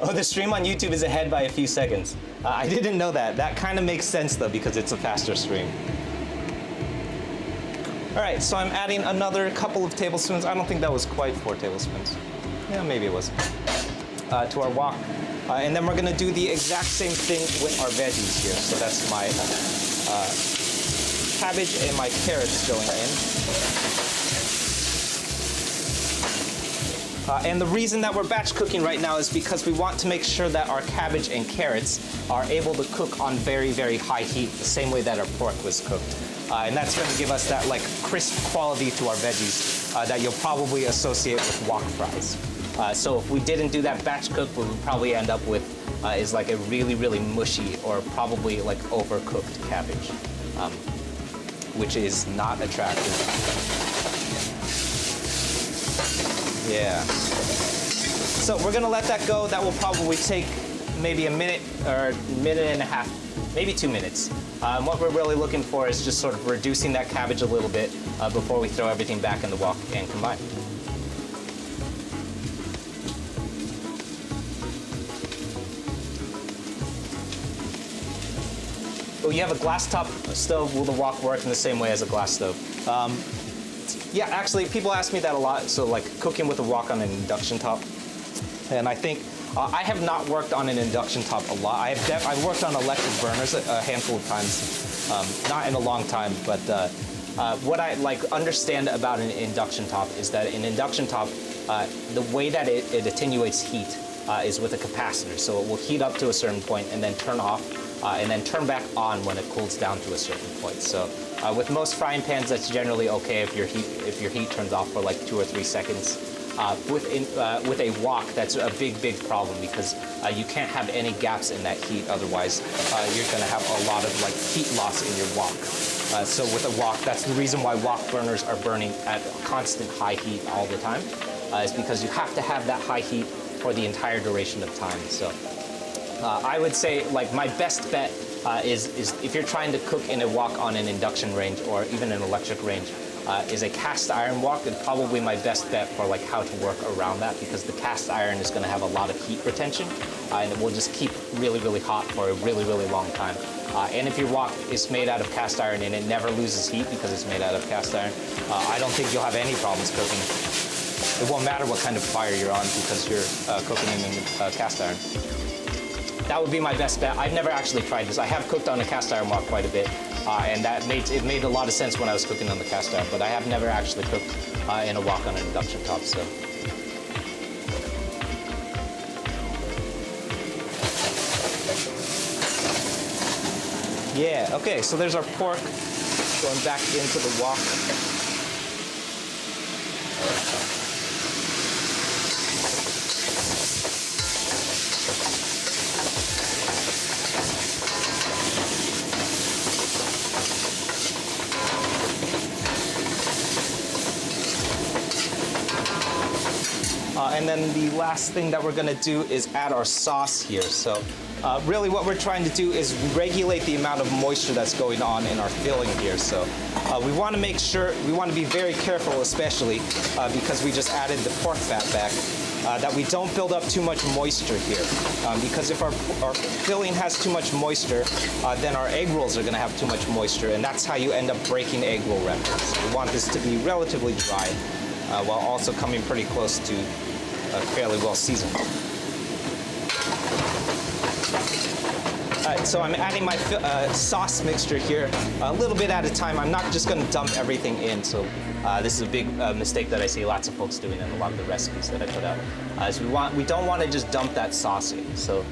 Oh, the stream on YouTube is ahead by a few seconds. I didn't know that. That kind of makes sense, though, because it's a faster stream. All right, so I'm adding another couple of tablespoons. I don't think that was quite 4 tablespoons. Yeah, maybe it was. To our wok. And then we're gonna do the exact same thing with our veggies here. So that's my cabbage and my carrots going in. And the reason that we're batch cooking right now is because we want to make sure that our cabbage and carrots are able to cook on very, very high heat, the same way that our pork was cooked. And that's going to give us that like crisp quality to our veggies that you'll probably associate with wok fries. So if we didn't do that batch cook, what we'd probably end up with is like a really, really mushy or probably like overcooked cabbage, which is not attractive. Yeah. So we're gonna let that go. That will probably take maybe a minute or a minute and a half, maybe 2 minutes. What we're really looking for is just sort of reducing that cabbage a little bit before we throw everything back in the wok and combine. Oh, you have a glass top stove. Will the wok work in the same way as a glass stove? Yeah, actually, people ask me that a lot. So, like cooking with a wok on an induction top, and I think I have not worked on an induction top a lot. I've worked on electric burners a handful of times, not in a long time. But what I like understand about an induction top is that an induction top, the way that it attenuates heat is with a capacitor. So it will heat up to a certain point and then turn off. And then turn back on when it cools down to a certain point. So with most frying pans, that's generally okay if your heat turns off for like 2 or 3 seconds. With a wok, that's a big, big problem because you can't have any gaps in that heat. Otherwise, you're going to have a lot of like heat loss in your wok. So with a wok, that's the reason why wok burners are burning at constant high heat all the time. Is because you have to have that high heat for the entire duration of time. So. I would say like my best bet is if you're trying to cook in a wok on an induction range or even an electric range, is a cast iron wok. It's probably my best bet for like how to work around that because the cast iron is going to have a lot of heat retention and it will just keep really, really hot for a really, really long time. And if your wok is made out of cast iron and it never loses heat because it's made out of cast iron, I don't think you'll have any problems cooking. It won't matter what kind of fire you're on because you're cooking in cast iron. That would be my best bet. I've never actually tried this. I have cooked on a cast iron wok quite a bit, and it made a lot of sense when I was cooking on the cast iron, but I have never actually cooked in a wok on an induction top, so. Yeah, okay, so there's our pork going back into the wok. And then the last thing that we're gonna do is add our sauce here. So really what we're trying to do is regulate the amount of moisture that's going on in our filling here. So we wanna make sure, we wanna be very careful, especially because we just added the pork fat back, that we don't build up too much moisture here. Because if our filling has too much moisture, then our egg rolls are gonna have too much moisture, and that's how you end up breaking egg roll records. We want this to be relatively dry, while also coming pretty close to fairly well seasoned. All right, so I'm adding my sauce mixture here a little bit at a time. I'm not just gonna dump everything in. So this is a big mistake that I see lots of folks doing in a lot of the recipes that I put out. Is we don't wanna just dump that sauce in. So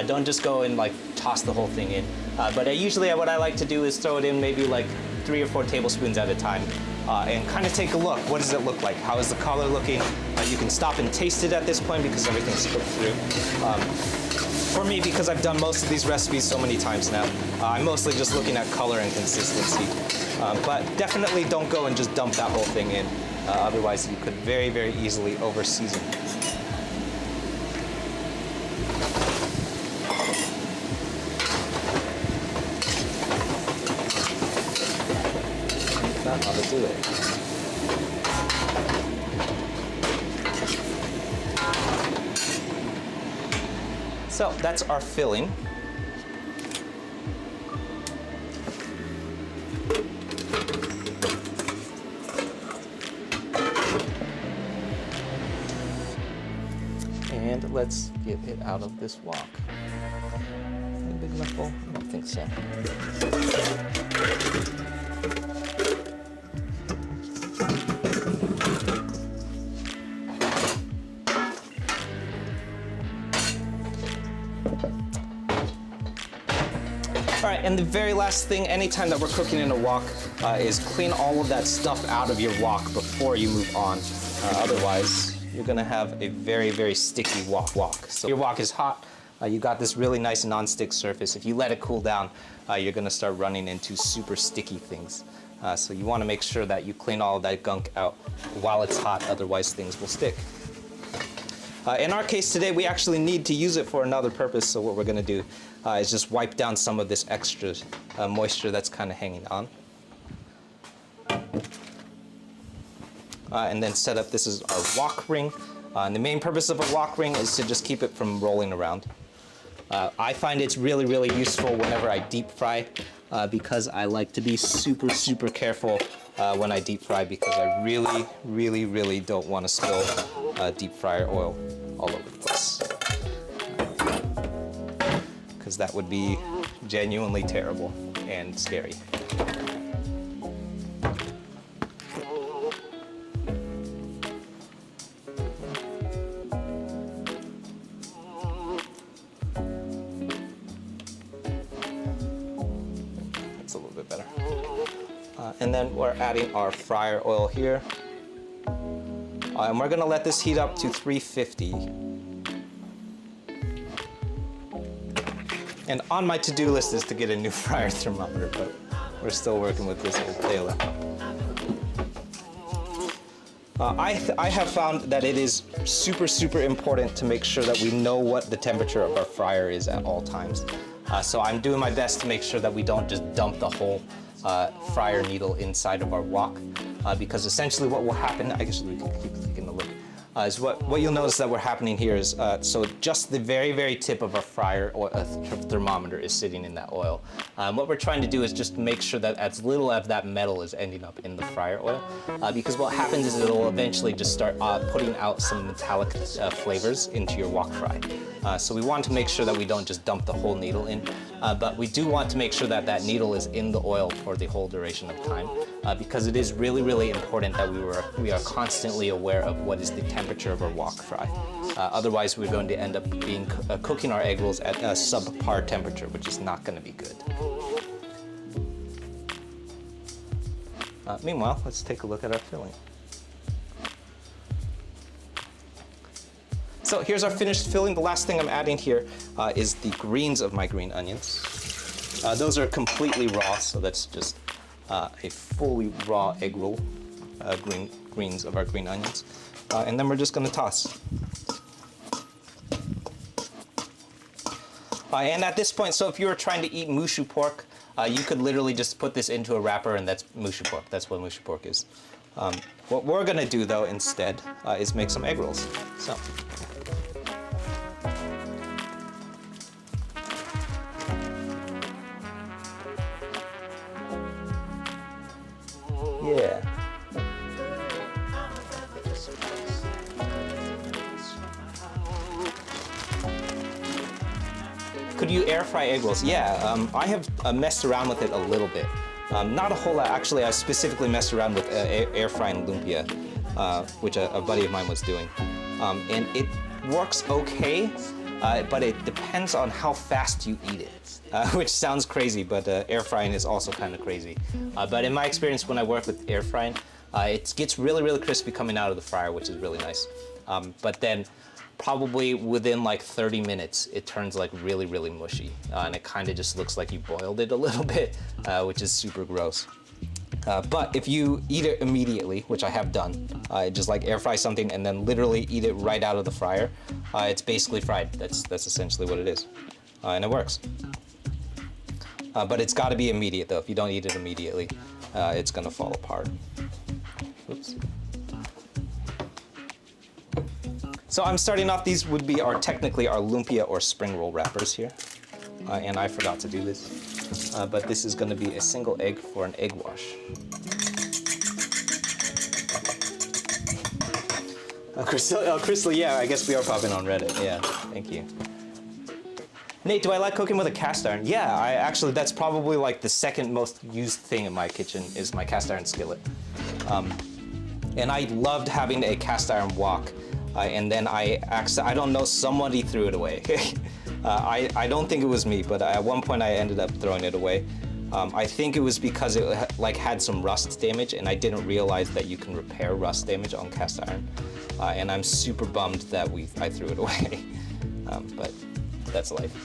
don't just go and like toss the whole thing in. But usually what I like to do is throw it in maybe like 3 or 4 tablespoons at a time. And kind of take a look. What does it look like? How is the color looking? You can stop and taste it at this point because everything's cooked through. For me, because I've done most of these recipes so many times now, I'm mostly just looking at color and consistency. But definitely don't go and just dump that whole thing in. Otherwise, you could very, very easily over-season. Not how to do it. So that's our filling. And let's get it out of this wok. Is it big enough bowl? I don't think so. All right, and the very last thing, anytime that we're cooking in a wok, is clean all of that stuff out of your wok before you move on. Otherwise, you're gonna have a very, very sticky wok. So your wok is hot. You got this really nice non-stick surface. If you let it cool down, you're gonna start running into super sticky things. So you wanna make sure that you clean all of that gunk out while it's hot, otherwise things will stick. In our case today, we actually need to use it for another purpose, so what we're gonna do is just wipe down some of this extra moisture that's kind of hanging on. And then set up, this is our wok ring. And the main purpose of a wok ring is to just keep it from rolling around. I find it's really, really useful whenever I deep fry because I like to be super, super careful when I deep fry because I really, really, really don't want to spill deep fryer oil all over the place. Because that would be genuinely terrible and scary. That's a little bit better. And then we're adding our fryer oil here. And we're gonna let this heat up to 350. And on my to-do list is to get a new fryer thermometer, but we're still working with this old Taylor. I have found that it is super, super important to make sure that we know what the temperature of our fryer is at all times. So I'm doing my best to make sure that we don't just dump the whole fryer needle inside of our wok, because essentially what will happen, I guess we can keep taking a look, is what you'll notice that we're happening here is, so just the very, very tip of our fryer or thermometer is sitting in that oil. What we're trying to do is just make sure that as little of that metal is ending up in the fryer oil, because what happens is it'll eventually just start putting out some metallic flavors into your wok fry. So we want to make sure that we don't just dump the whole needle in, but we do want to make sure that that needle is in the oil for the whole duration of time, because it is really, really important that we are constantly aware of what is the temperature of our wok fry. Otherwise, we're going to end up cooking our egg rolls at a subpar temperature, which is not going to be good. Meanwhile, let's take a look at our filling. So here's our finished filling. The last thing I'm adding here is the greens of my green onions. Those are completely raw, so that's just a fully raw egg roll, greens of our green onions. And then we're just gonna toss. And at this point, so if you were trying to eat mushu pork, you could literally just put this into a wrapper and that's mushu pork. That's what mushu pork is. What we're gonna do though instead is make some egg rolls. So. Yeah. Could you air fry egg rolls? Yeah, I have messed around with it a little bit. Not a whole lot. Actually, I specifically messed around with air frying lumpia, which a buddy of mine was doing. And it works okay, but it depends on how fast you eat it, which sounds crazy, but air frying is also kind of crazy. But in my experience, when I work with air frying, it gets really, really crispy coming out of the fryer, which is really nice. But then probably within like 30 minutes, it turns like really, really mushy. And it kind of just looks like you boiled it a little bit, which is super gross. But if you eat it immediately, which I have done, just like air fry something and then literally eat it right out of the fryer, it's basically fried. That's essentially what it is. And it works. But it's got to be immediate though. If you don't eat it immediately, it's gonna fall apart. Oops. So I'm starting off, these would be technically our lumpia or spring roll wrappers here. And I forgot to do this. But this is gonna be a single egg for an egg wash. Crystal, yeah, I guess we are popping on Reddit. Yeah, thank you. Nate, do I like cooking with a cast iron? Yeah, that's probably like the second most used thing in my kitchen is my cast iron skillet. And I loved having a cast iron wok. And then I don't know, somebody threw it away. I don't think it was me, but at one point I ended up throwing it away. I think it was because it had some rust damage, and I didn't realize that you can repair rust damage on cast iron. And I'm super bummed that I threw it away. But that's life.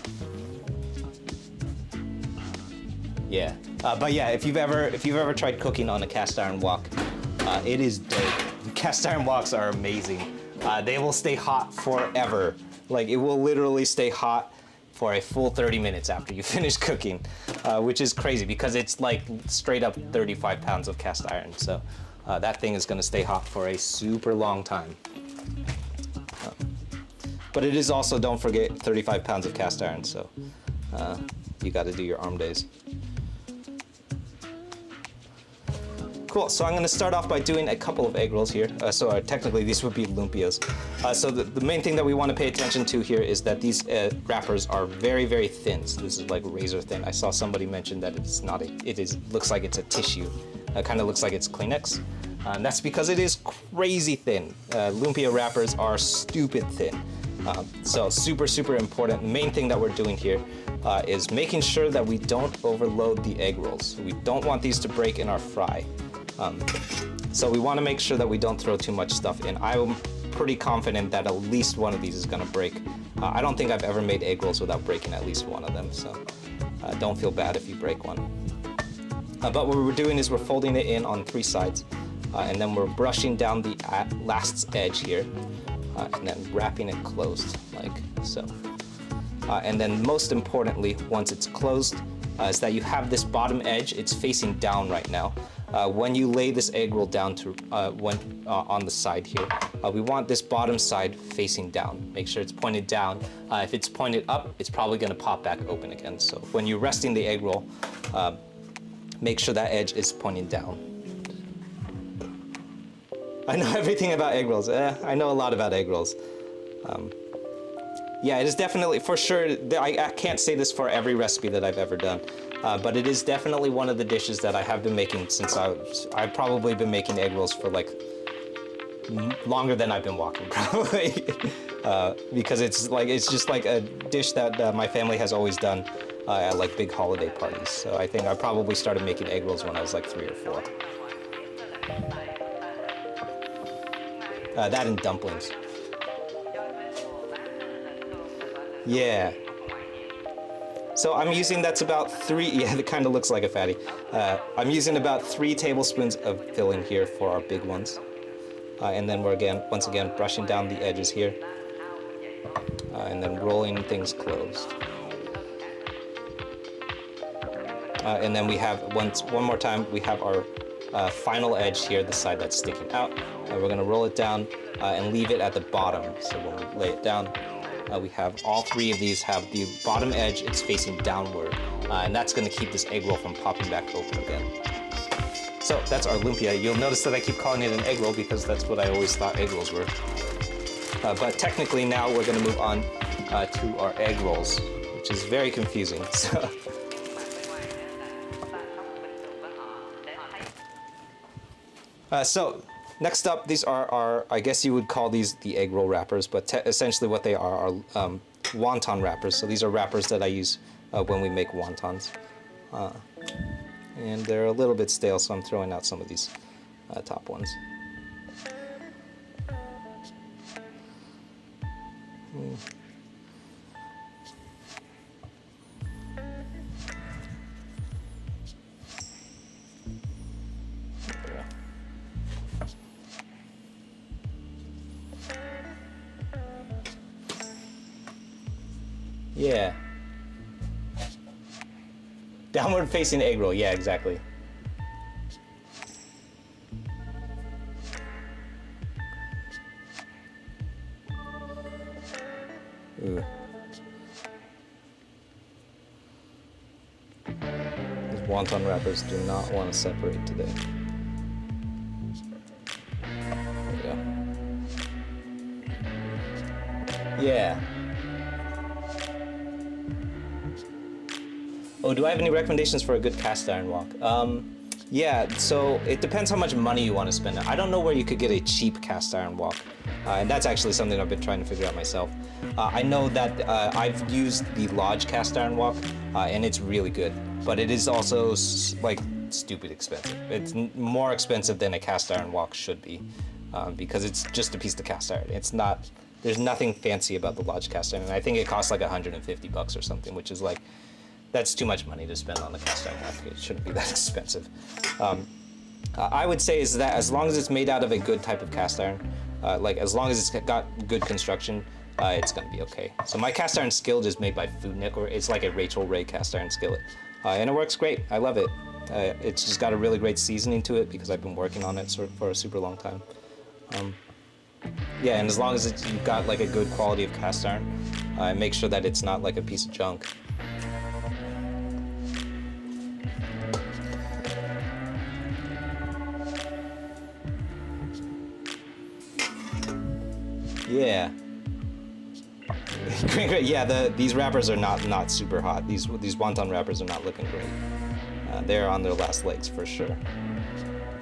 Yeah. But yeah, if you've ever tried cooking on a cast iron wok, it is dope. Cast iron woks are amazing. They will stay hot forever. Like, it will literally stay hot for a full 30 minutes after you finish cooking, which is crazy because it's like straight up 35 pounds of cast iron. So that thing is gonna stay hot for a super long time. But it is also, don't forget, 35 pounds of cast iron, so you gotta do your arm days. Cool, so I'm gonna start off by doing a couple of egg rolls here. Technically these would be lumpias. So the main thing that we wanna pay attention to here is that these wrappers are very, very thin. So this is like razor thin. I saw somebody mention that it's not looks like it's a tissue. It kinda looks like it's Kleenex. And that's because it is crazy thin. Lumpia wrappers are stupid thin. So super, super important. The main thing that we're doing here is making sure that we don't overload the egg rolls. We don't want these to break in our fry. So we want to make sure that we don't throw too much stuff in. I'm pretty confident that at least one of these is going to break. I don't think I've ever made egg rolls without breaking at least one of them, so don't feel bad if you break one. But what we're doing is we're folding it in on 3 sides, and then we're brushing down the last edge here, and then wrapping it closed, like so. And then most importantly, once it's closed, is that you have this bottom edge. It's facing down right now. When you lay this egg roll down on the side here, we want this bottom side facing down. Make sure it's pointed down. If it's pointed up, it's probably gonna pop back open again. So when you're resting the egg roll, make sure that edge is pointing down. I know everything about egg rolls. I know a lot about egg rolls. Yeah, it is definitely, for sure, I can't say this for every recipe that I've ever done, but it is definitely one of the dishes that I have been making since I've probably been making egg rolls for like longer than I've been walking, probably. Because it's just like a dish that my family has always done at like big holiday parties. So I think I probably started making egg rolls when I was like 3 or 4. That and dumplings. Yeah. So I'm using, that's about 3, yeah, it kind of looks like a fatty. I'm using about 3 tablespoons of filling here for our big ones. And then we're once again, brushing down the edges here. And then rolling things closed. And then we have, one more time, we have our final edge here, the side that's sticking out. We're gonna roll it down and leave it at the bottom. So when we lay it down, we have all 3 of these have the bottom edge, it's facing downward. And that's gonna keep this egg roll from popping back open again. So that's our lumpia. You'll notice that I keep calling it an egg roll because that's what I always thought egg rolls were. But technically now we're gonna move on to our egg rolls, which is very confusing. So next up, these are our, I guess you would call these the egg roll wrappers, but essentially what they are wonton wrappers. So these are wrappers that I use when we make wontons. And they're a little bit stale, so I'm throwing out some of these top ones. Yeah. Downward facing egg roll, yeah, exactly. Ooh. These wonton wrappers do not want to separate today. There we go. Yeah. Oh, do I have any recommendations for a good cast iron wok? Yeah, so it depends how much money you want to spend. I don't know where you could get a cheap cast iron wok, and that's actually something I've been trying to figure out myself. I know that I've used the Lodge cast iron wok, and it's really good, but it is also like stupid expensive. It's more expensive than a cast iron wok should be, because it's just a piece of cast iron. It's not. There's nothing fancy about the Lodge cast iron, and I think it costs like $150 or something, which is like. That's too much money to spend on the cast iron wok. It shouldn't be that expensive. I would say is that as long as it's made out of a good type of cast iron, like as long as it's got good construction, it's gonna be okay. So my cast iron skillet is made by Food Network. It's like a Rachel Ray cast iron skillet, and it works great. I love it. It's just got a really great seasoning to it because I've been working on it for a super long time. Yeah, and as long as you've got like a good quality of cast iron, make sure that it's not like a piece of junk. Yeah. Great. Yeah, these wrappers are not super hot. These wonton wrappers are not looking great. They're on their last legs for sure.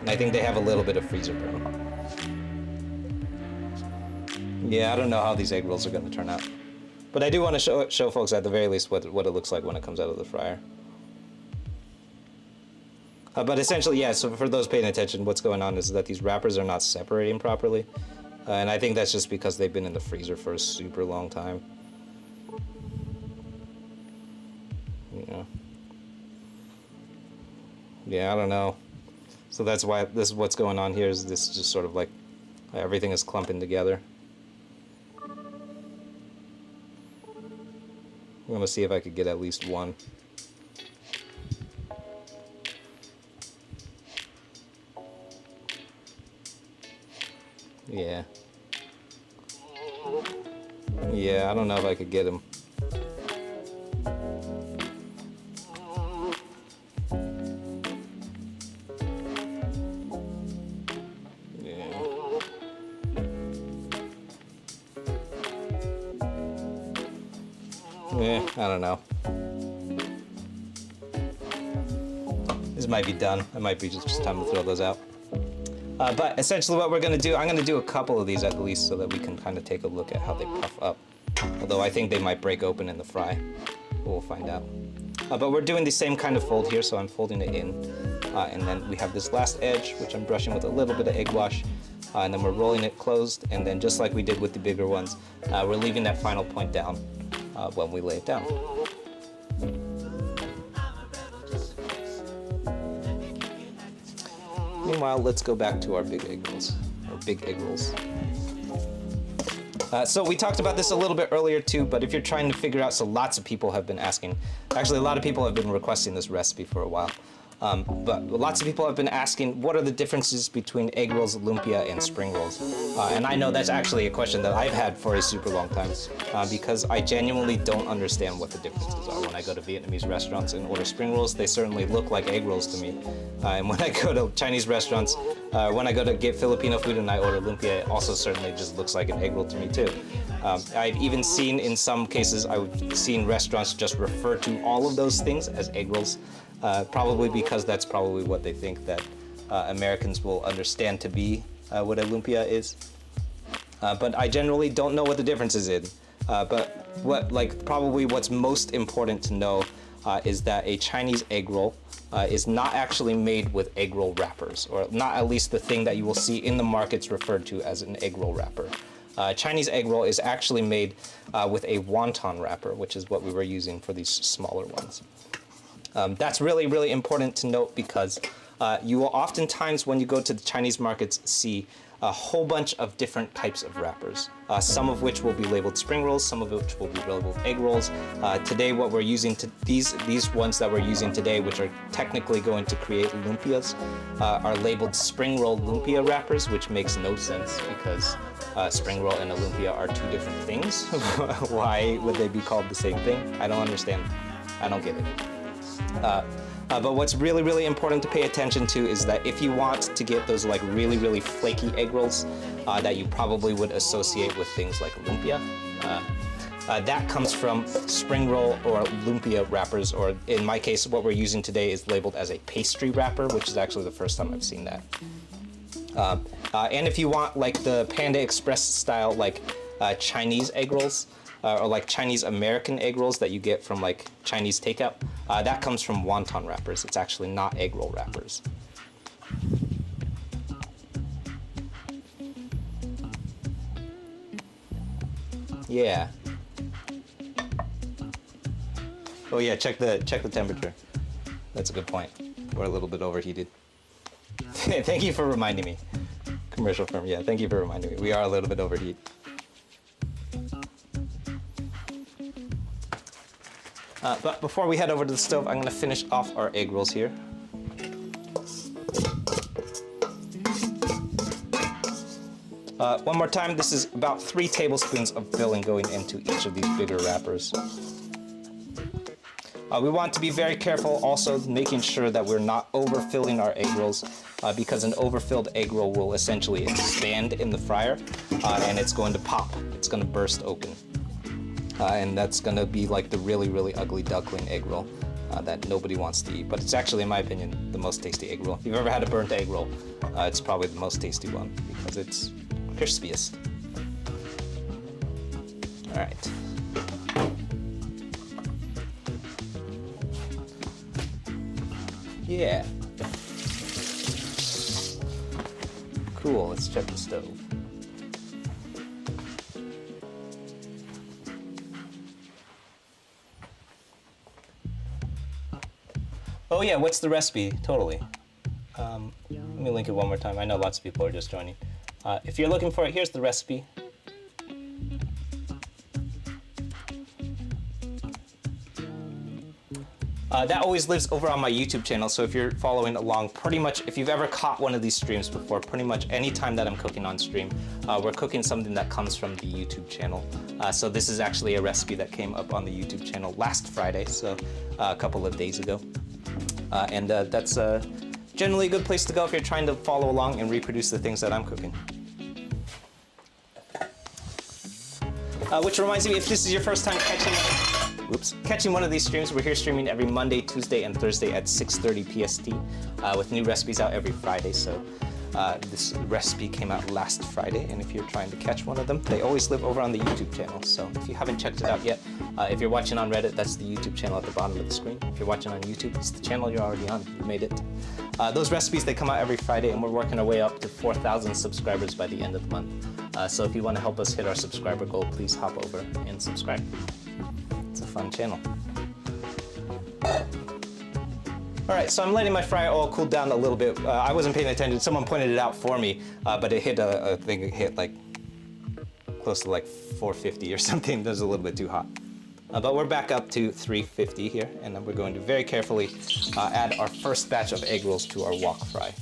And I think they have a little bit of freezer burn. Yeah, I don't know how these egg rolls are going to turn out. But I do want to show folks at the very least what it looks like when it comes out of the fryer. But essentially, yeah, so for those paying attention, what's going on is that these wrappers are not separating properly. And I think that's just because they've been in the freezer for a super long time. Yeah, I don't know. So that's why this is what's going on here. Is this just sort of like everything is clumping together. I'm gonna see if I could get at least one. Yeah. Yeah, I don't know if I could get him. Yeah, I don't know. This might be done. It might be just time to throw those out. But essentially what we're going to do, I'm going to do a couple of these at least so that we can kind of take a look at how they puff up. Although I think they might break open in the fry. We'll find out. But we're doing the same kind of fold here, so I'm folding it in. And then we have this last edge, which I'm brushing with a little bit of egg wash. And then we're rolling it closed. And then just like we did with the bigger ones, we're leaving that final point down when we lay it down. Meanwhile, let's go back to our big egg rolls, so we talked about this a little bit earlier too, but if you're trying to figure out, so lots of people have been asking, actually a lot of people have been requesting this recipe for a while, but lots of people have been asking what are the differences between egg rolls, lumpia, and spring rolls, and I know that's actually a question that I've had for a super long time, because I genuinely don't understand what the differences are. When I go to Vietnamese restaurants and order spring rolls, they certainly look like egg rolls to me, and when I go to Chinese restaurants, when I go to get Filipino food and I order lumpia, it also certainly just looks like an egg roll to me too. I've even seen, in some cases, I've seen restaurants just refer to all of those things as egg rolls, probably because that's probably what they think that Americans will understand to be what a lumpia is. But I generally don't know what the difference is in. But probably what's most important to know is that a Chinese egg roll is not actually made with egg roll wrappers, or not at least the thing that you will see in the markets referred to as an egg roll wrapper. Chinese egg roll is actually made with a wonton wrapper, which is what we were using for these smaller ones. That's really, really important to note because you will oftentimes, when you go to the Chinese markets, see a whole bunch of different types of wrappers, some of which will be labeled spring rolls, some of which will be labeled egg rolls. Today, what we're using, these ones that we're using today, which are technically going to create lumpias, are labeled spring roll lumpia wrappers, which makes no sense because spring roll and a lumpia are two different things. Why would they be called the same thing? I don't understand. I don't get it. But what's really, really important to pay attention to is that if you want to get those like really, really flaky egg rolls that you probably would associate with things like lumpia, that comes from spring roll or lumpia wrappers, or in my case, what we're using today is labeled as a pastry wrapper, which is actually the first time I've seen that. And if you want like the Panda Express style, like Chinese egg rolls, or like Chinese American egg rolls that you get from like Chinese takeout, that comes from wonton wrappers. It's actually not egg roll wrappers. Yeah. Oh yeah, check the temperature. That's a good point. We're a little bit overheated. Thank you for reminding me. Commercial firm, yeah, thank you for reminding me. We are a little bit overheated. But before we head over to the stove, I'm gonna finish off our egg rolls here. One more time, this is about 3 tablespoons of filling going into each of these bigger wrappers. We want to be very careful also making sure that we're not overfilling our egg rolls, because an overfilled egg roll will essentially expand in the fryer and it's going to pop. It's going to burst open. And that's going to be like the really, really ugly duckling egg roll that nobody wants to eat. But it's actually, in my opinion, the most tasty egg roll. If you've ever had a burnt egg roll, it's probably the most tasty one because it's crispiest. All right. Yeah. Cool, let's check the stove. Oh yeah, what's the recipe? Totally. Let me link it one more time. I know lots of people are just joining. If you're looking for it, here's the recipe. That always lives over on my YouTube channel, so if you're following along, pretty much, if you've ever caught one of these streams before, pretty much any time that I'm cooking on stream, we're cooking something that comes from the YouTube channel. So this is actually a recipe that came up on the YouTube channel last Friday, so a couple of days ago. And that's generally a good place to go if you're trying to follow along and reproduce the things that I'm cooking. Which reminds me, if this is your first time catching one of these streams, we're here streaming every Monday, Tuesday, and Thursday at 6:30 PST with new recipes out every Friday. So this recipe came out last Friday, and if you're trying to catch one of them, they always live over on the YouTube channel. So if you haven't checked it out yet, if you're watching on Reddit, that's the YouTube channel at the bottom of the screen. If you're watching on YouTube, it's the channel you're already on. You made it. Those recipes, they come out every Friday, and we're working our way up to 4,000 subscribers by the end of the month. So if you want to help us hit our subscriber goal, please hop over and subscribe. It's a fun channel. All right, so I'm letting my fryer oil cool down a little bit. I wasn't paying attention. Someone pointed it out for me, but it hit I think it hit like close to like 450 or something. That was a little bit too hot. But we're back up to 350 here, and then we're going to very carefully add our first batch of egg rolls to our wok fry.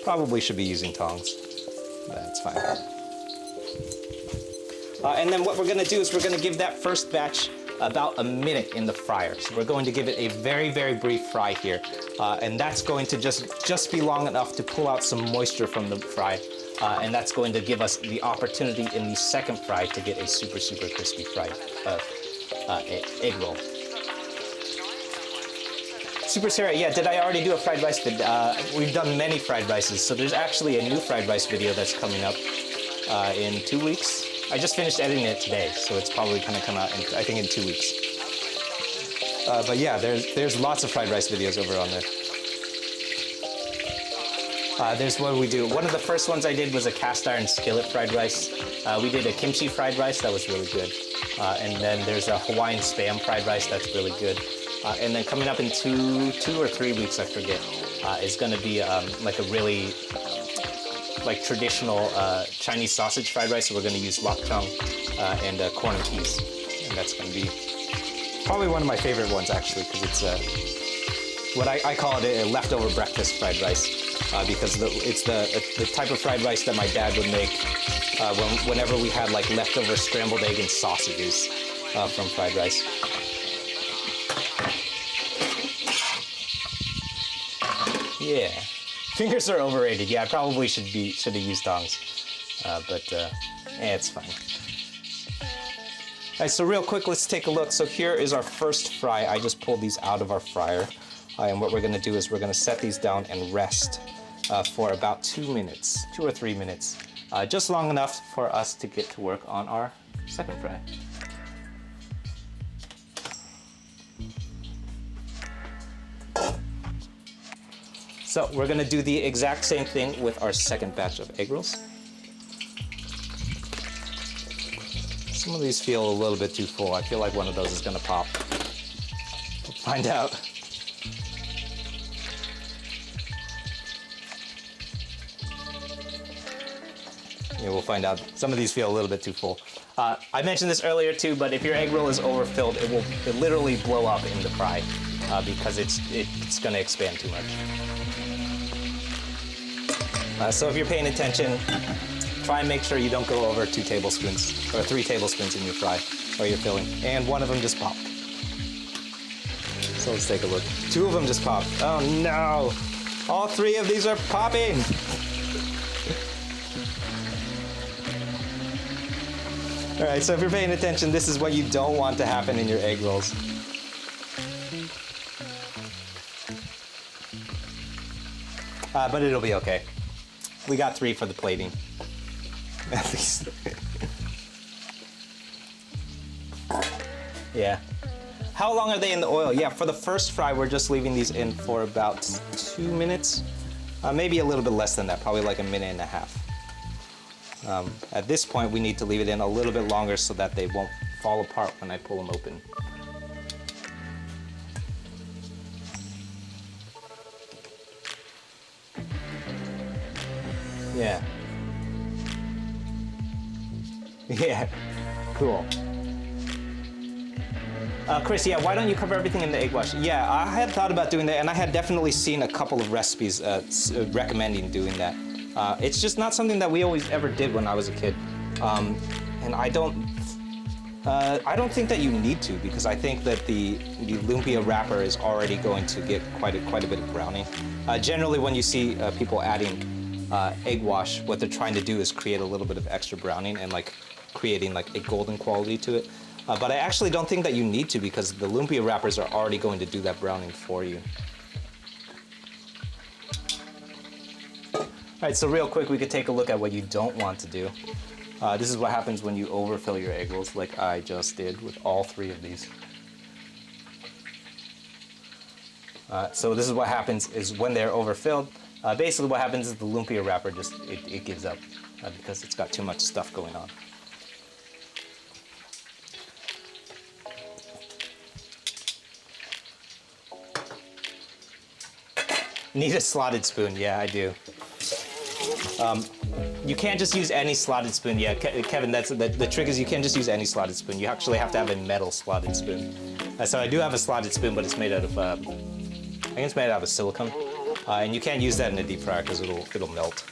Probably should be using tongs. That's fine. And then what we're going to do is we're going to give that first batch about a minute in the fryer. So we're going to give it a very, very brief fry here. And that's going to just be long enough to pull out some moisture from the fry. And that's going to give us the opportunity in the second fry to get a super, super crispy fried egg roll. Super Sarah, yeah, did I already do a fried rice video? We've done many fried rices, so there's actually a new fried rice video that's coming up in 2 weeks. I just finished editing it today, so it's probably gonna come out I think in 2 weeks. But yeah, there's lots of fried rice videos over on there. There's what we do. One of the first ones I did was a cast iron skillet fried rice. We did a kimchi fried rice, that was really good. And then there's a Hawaiian spam fried rice, that's really good. And then coming up in two or 3 weeks, I forget, is going to be like a really like traditional Chinese sausage fried rice. So we're going to use lapchang and corn and peas, and that's going to be probably one of my favorite ones actually, because it's what I call it a leftover breakfast fried rice. because it's the type of fried rice that my dad would make whenever we had like leftover scrambled egg and sausages from fried rice. Yeah, fingers are overrated. Yeah, I probably should have used tongs, but it's fine. All right, so real quick, let's take a look. So here is our first fry. I just pulled these out of our fryer, and what we're going to do is we're going to set these down and rest for about 2 minutes, 2 or 3 minutes, just long enough for us to get to work on our second fry. So we're gonna do the exact same thing with our second batch of egg rolls. Some of these feel a little bit too full. I feel like one of those is gonna pop. We'll find out. Yeah, we'll find out. Some of these feel a little bit too full. I mentioned this earlier too, but if your egg roll is overfilled, it will literally blow up in the fry because it's gonna expand too much. So if you're paying attention, try and make sure you don't go over 2 tablespoons or 3 tablespoons in your fry or your filling. And one of them just popped. So let's take a look. 2 of them just popped. Oh no! All 3 of these are popping! All right, so if you're paying attention, this is what you don't want to happen in your egg rolls. But it'll be okay. We got 3 for the plating, at least. Yeah. How long are they in the oil? Yeah, for the first fry, we're just leaving these in for about 2 minutes. Maybe a little bit less than that, probably like 1.5 minutes. At this point, we need to leave it in a little bit longer so that they won't fall apart when I pull them open. Yeah. Yeah, cool. Chris, yeah, why don't you cover everything in the egg wash? Yeah, I had thought about doing that, and I had definitely seen a couple of recipes recommending doing that. It's just not something that we always ever did when I was a kid, and I don't think that you need to, because I think that the lumpia wrapper is already going to get quite a bit of browning. Generally, when you see people adding egg wash, what they're trying to do is create a little bit of extra browning and like creating like a golden quality to it. But I actually don't think that you need to, because the lumpia wrappers are already going to do that browning for you. All right, so real quick, we could take a look at what you don't want to do. This is what happens when you overfill your egg rolls, like I just did with all 3 of these. So this is what happens is when they're overfilled. Basically what happens is the lumpia wrapper just, it gives up because it's got too much stuff going on. Need a slotted spoon, yeah, I do. You can't just use any slotted spoon. Yeah, Kevin, that's the trick is you can't just use any slotted spoon. You actually have to have a metal slotted spoon. So I do have a slotted spoon, but it's made out of, I think it's made out of silicone. And you can't use that in a deep fryer because it'll melt.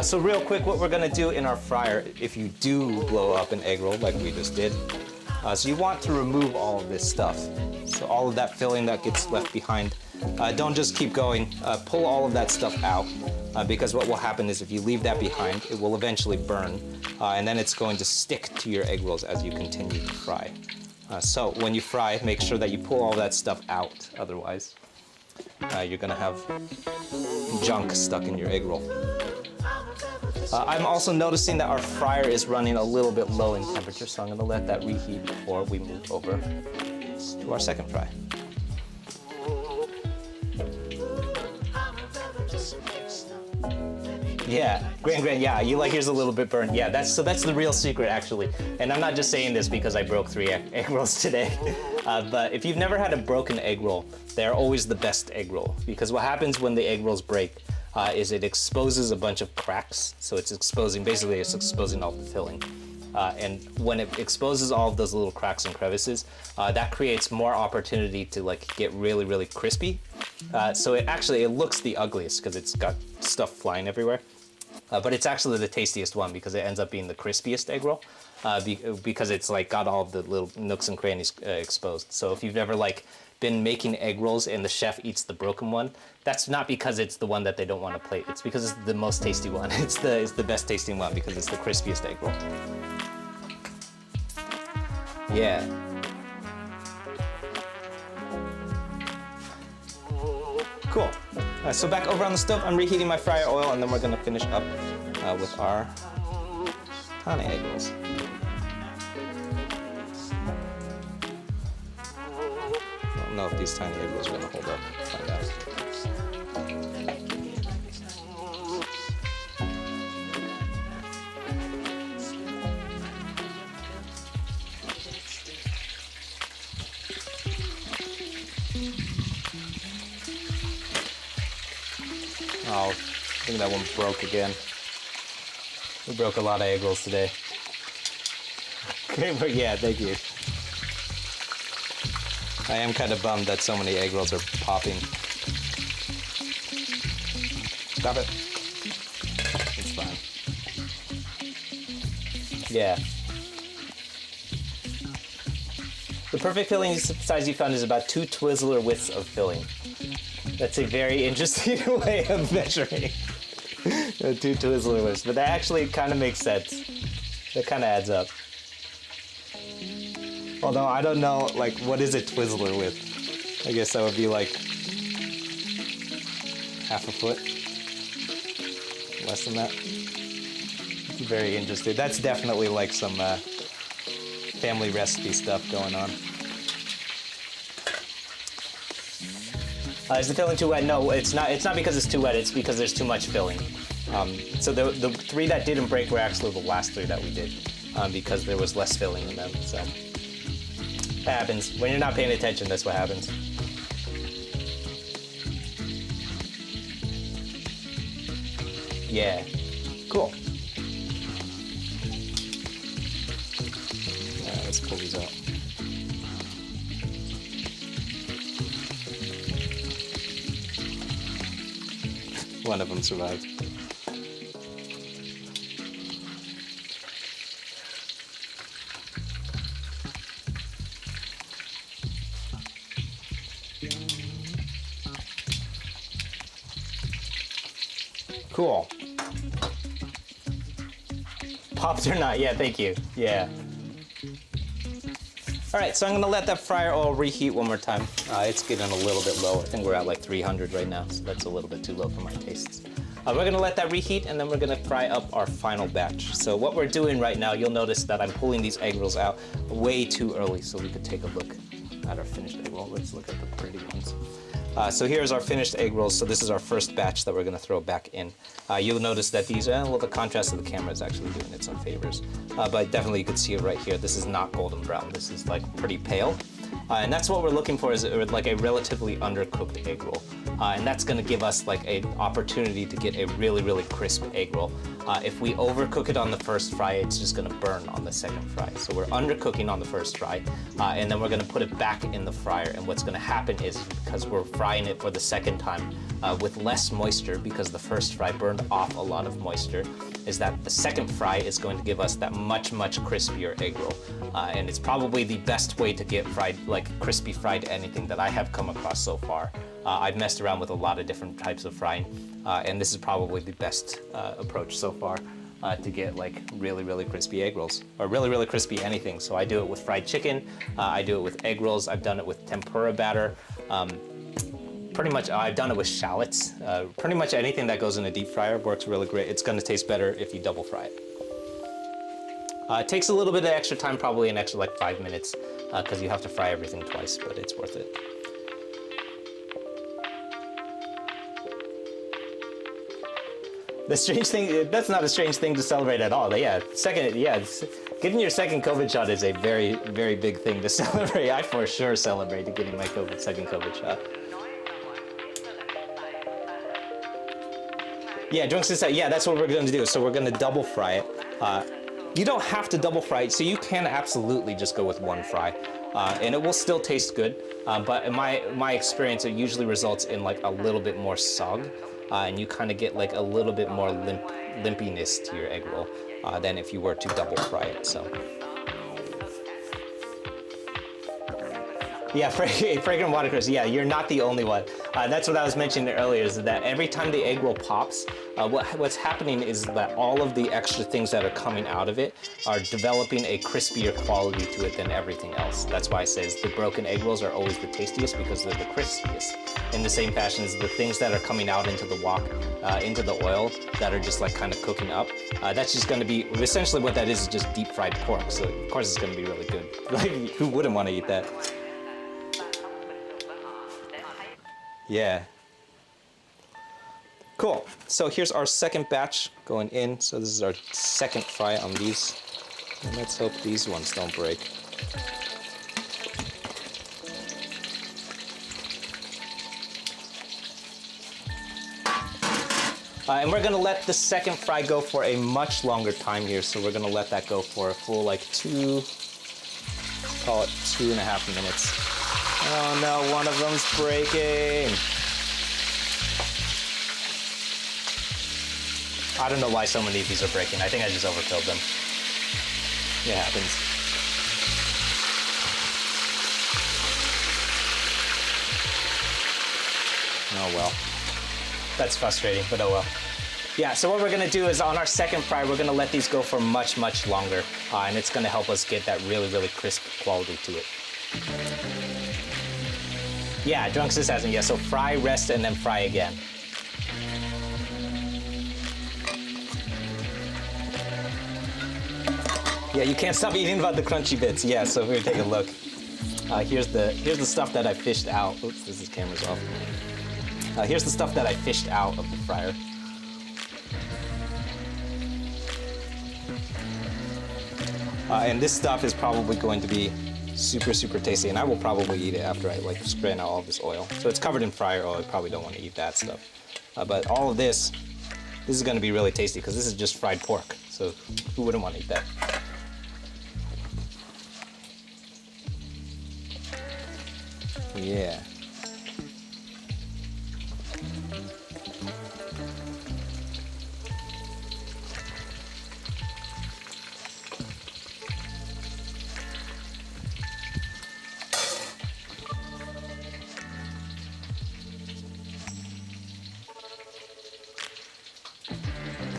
So real quick, what we're gonna do in our fryer, if you do blow up an egg roll like we just did, so you want to remove all of this stuff. So all of that filling that gets left behind. Don't just keep going, pull all of that stuff out, because what will happen is if you leave that behind, it will eventually burn, and then it's going to stick to your egg rolls as you continue to fry. So when you fry, make sure that you pull all that stuff out, otherwise you're gonna have junk stuck in your egg roll. I'm also noticing that our fryer is running a little bit low in temperature, so I'm going to let that reheat before we move over to our second fry. Yeah, grain, yeah, you like yours a little bit burnt. Yeah, that's the real secret actually. And I'm not just saying this because I broke 3 egg rolls today. But if you've never had a broken egg roll, they're always the best egg roll. Because what happens when the egg rolls break is it exposes a bunch of cracks. So it's exposing all the filling. And when it exposes all of those little cracks and crevices, that creates more opportunity to like get really, really crispy. So it looks the ugliest because it's got stuff flying everywhere. But it's actually the tastiest one because it ends up being the crispiest egg roll because it's like got all the little nooks and crannies exposed. So if you've never like been making egg rolls and the chef eats the broken one, that's not because it's the one that they don't want to plate. It's because it's the most tasty one. It's the best tasting one because it's the crispiest egg roll. Yeah. Cool. So back over on the stove, I'm reheating my fryer oil, and then we're gonna finish up with our tiny egg rolls. I don't know if these tiny egg rolls are gonna hold up. Find out. Oh, I think that one broke again. We broke a lot of egg rolls today. Okay, but yeah, thank you. I am kind of bummed that so many egg rolls are popping. Stop it. It's fine. Yeah. The perfect filling size you found is about 2 Twizzler widths of filling. That's a very interesting way of measuring 2 Twizzler widths, but that actually kind of makes sense. That kind of adds up. Although I don't know, like, what is a Twizzler width? I guess that would be like half a foot, less than that. Very interesting. That's definitely like some family recipe stuff going on. Is the filling too wet? No, it's not. It's not because it's too wet. It's because there's too much filling. So the 3 that didn't break were actually the last 3 that we did because there was less filling in them. So that happens when you're not paying attention. That's what happens. Yeah, cool. Let's pull these out. One of them survived. Cool. Popped or not? Yeah, thank you. Yeah. All right, so I'm gonna let that fryer oil reheat one more time. It's getting a little bit low. I think we're at like 300 right now, so that's a little bit too low for my tastes. We're gonna let that reheat, and then we're gonna fry up our final batch. So what we're doing right now, you'll notice that I'm pulling these egg rolls out way too early, so we could take a look at our finished egg roll. Let's look at the pretty ones. So here's our finished egg rolls. So this is our first batch that we're gonna throw back in. You'll notice that these, well, the contrast of the camera is actually doing it some favors. But definitely you could see it right here. This is not golden brown. This is like pretty pale. And that's what we're looking for, is like a relatively undercooked egg roll. And that's gonna give us like an opportunity to get a really, really crisp egg roll. If we overcook it on the first fry, it's just gonna burn on the second fry. So we're undercooking on the first fry, and then we're gonna put it back in the fryer. And what's gonna happen is, because we're frying it for the second time with less moisture, because the first fry burned off a lot of moisture, is that the second fry is going to give us that much, much crispier egg roll. And it's probably the best way to get fried, like crispy fried anything that I have come across so far. I've messed around with a lot of different types of frying, and this is probably the best approach so far to get like really, really crispy egg rolls, or really, really crispy anything. So I do it with fried chicken, I do it with egg rolls, I've done it with tempura batter, pretty much I've done it with shallots. Pretty much anything that goes in a deep fryer works really great. It's gonna taste better if you double fry it. It takes a little bit of extra time, probably an extra like 5 minutes, because you have to fry everything twice, but it's worth it. The strange thing, that's not a strange thing to celebrate at all. Yeah, getting your second COVID shot is a very, very big thing to celebrate. I for sure celebrated getting my second COVID shot. Yeah, drunks inside. Yeah, that's what we're going to do. So we're going to double fry it. You don't have to double fry it, so you can absolutely just go with one fry, and it will still taste good. But in my experience, it usually results in like a little bit more sog, and you kind of get like a little bit more limpiness to your egg roll than if you were to double fry it. So. Yeah, fragrant watercress. Yeah, you're not the only one. That's what I was mentioning earlier, is that every time the egg roll pops, what's happening is that all of the extra things that are coming out of it are developing a crispier quality to it than everything else. That's why I say the broken egg rolls are always the tastiest, because they're the crispiest. In the same fashion as the things that are coming out into the wok, into the oil, that are just like kind of cooking up, that's just going to be, essentially what that is just deep fried pork. So of course it's going to be really good. Like, who wouldn't want to eat that? Yeah. Cool. So here's our second batch going in. So this is our second fry on these. And let's hope these ones don't break. And we're going to let the second fry go for a much longer time here. So we're going to let that go for a full like call it 2.5 minutes. Oh no, one of them's breaking. I don't know why so many of these are breaking. I think I just overfilled them. It happens. Oh well. That's frustrating, but oh well. Yeah, so what we're gonna do is on our second fry, we're gonna let these go for much, much longer. And it's gonna help us get that really, really crisp quality to it. Yeah, Drunks is asking, yeah, so fry, rest, and then fry again. Yeah, you can't stop eating about the crunchy bits. Yeah, so here, take a look. Here's the stuff that I fished out. Oops, this is camera's off. Here's the stuff that I fished out of the fryer. And this stuff is probably going to be super, super tasty, and I will probably eat it after I like strain out all this oil. So it's covered in fryer oil. I probably don't want to eat that stuff. But all of this is going to be really tasty because this is just fried pork. So who wouldn't want to eat that? Yeah.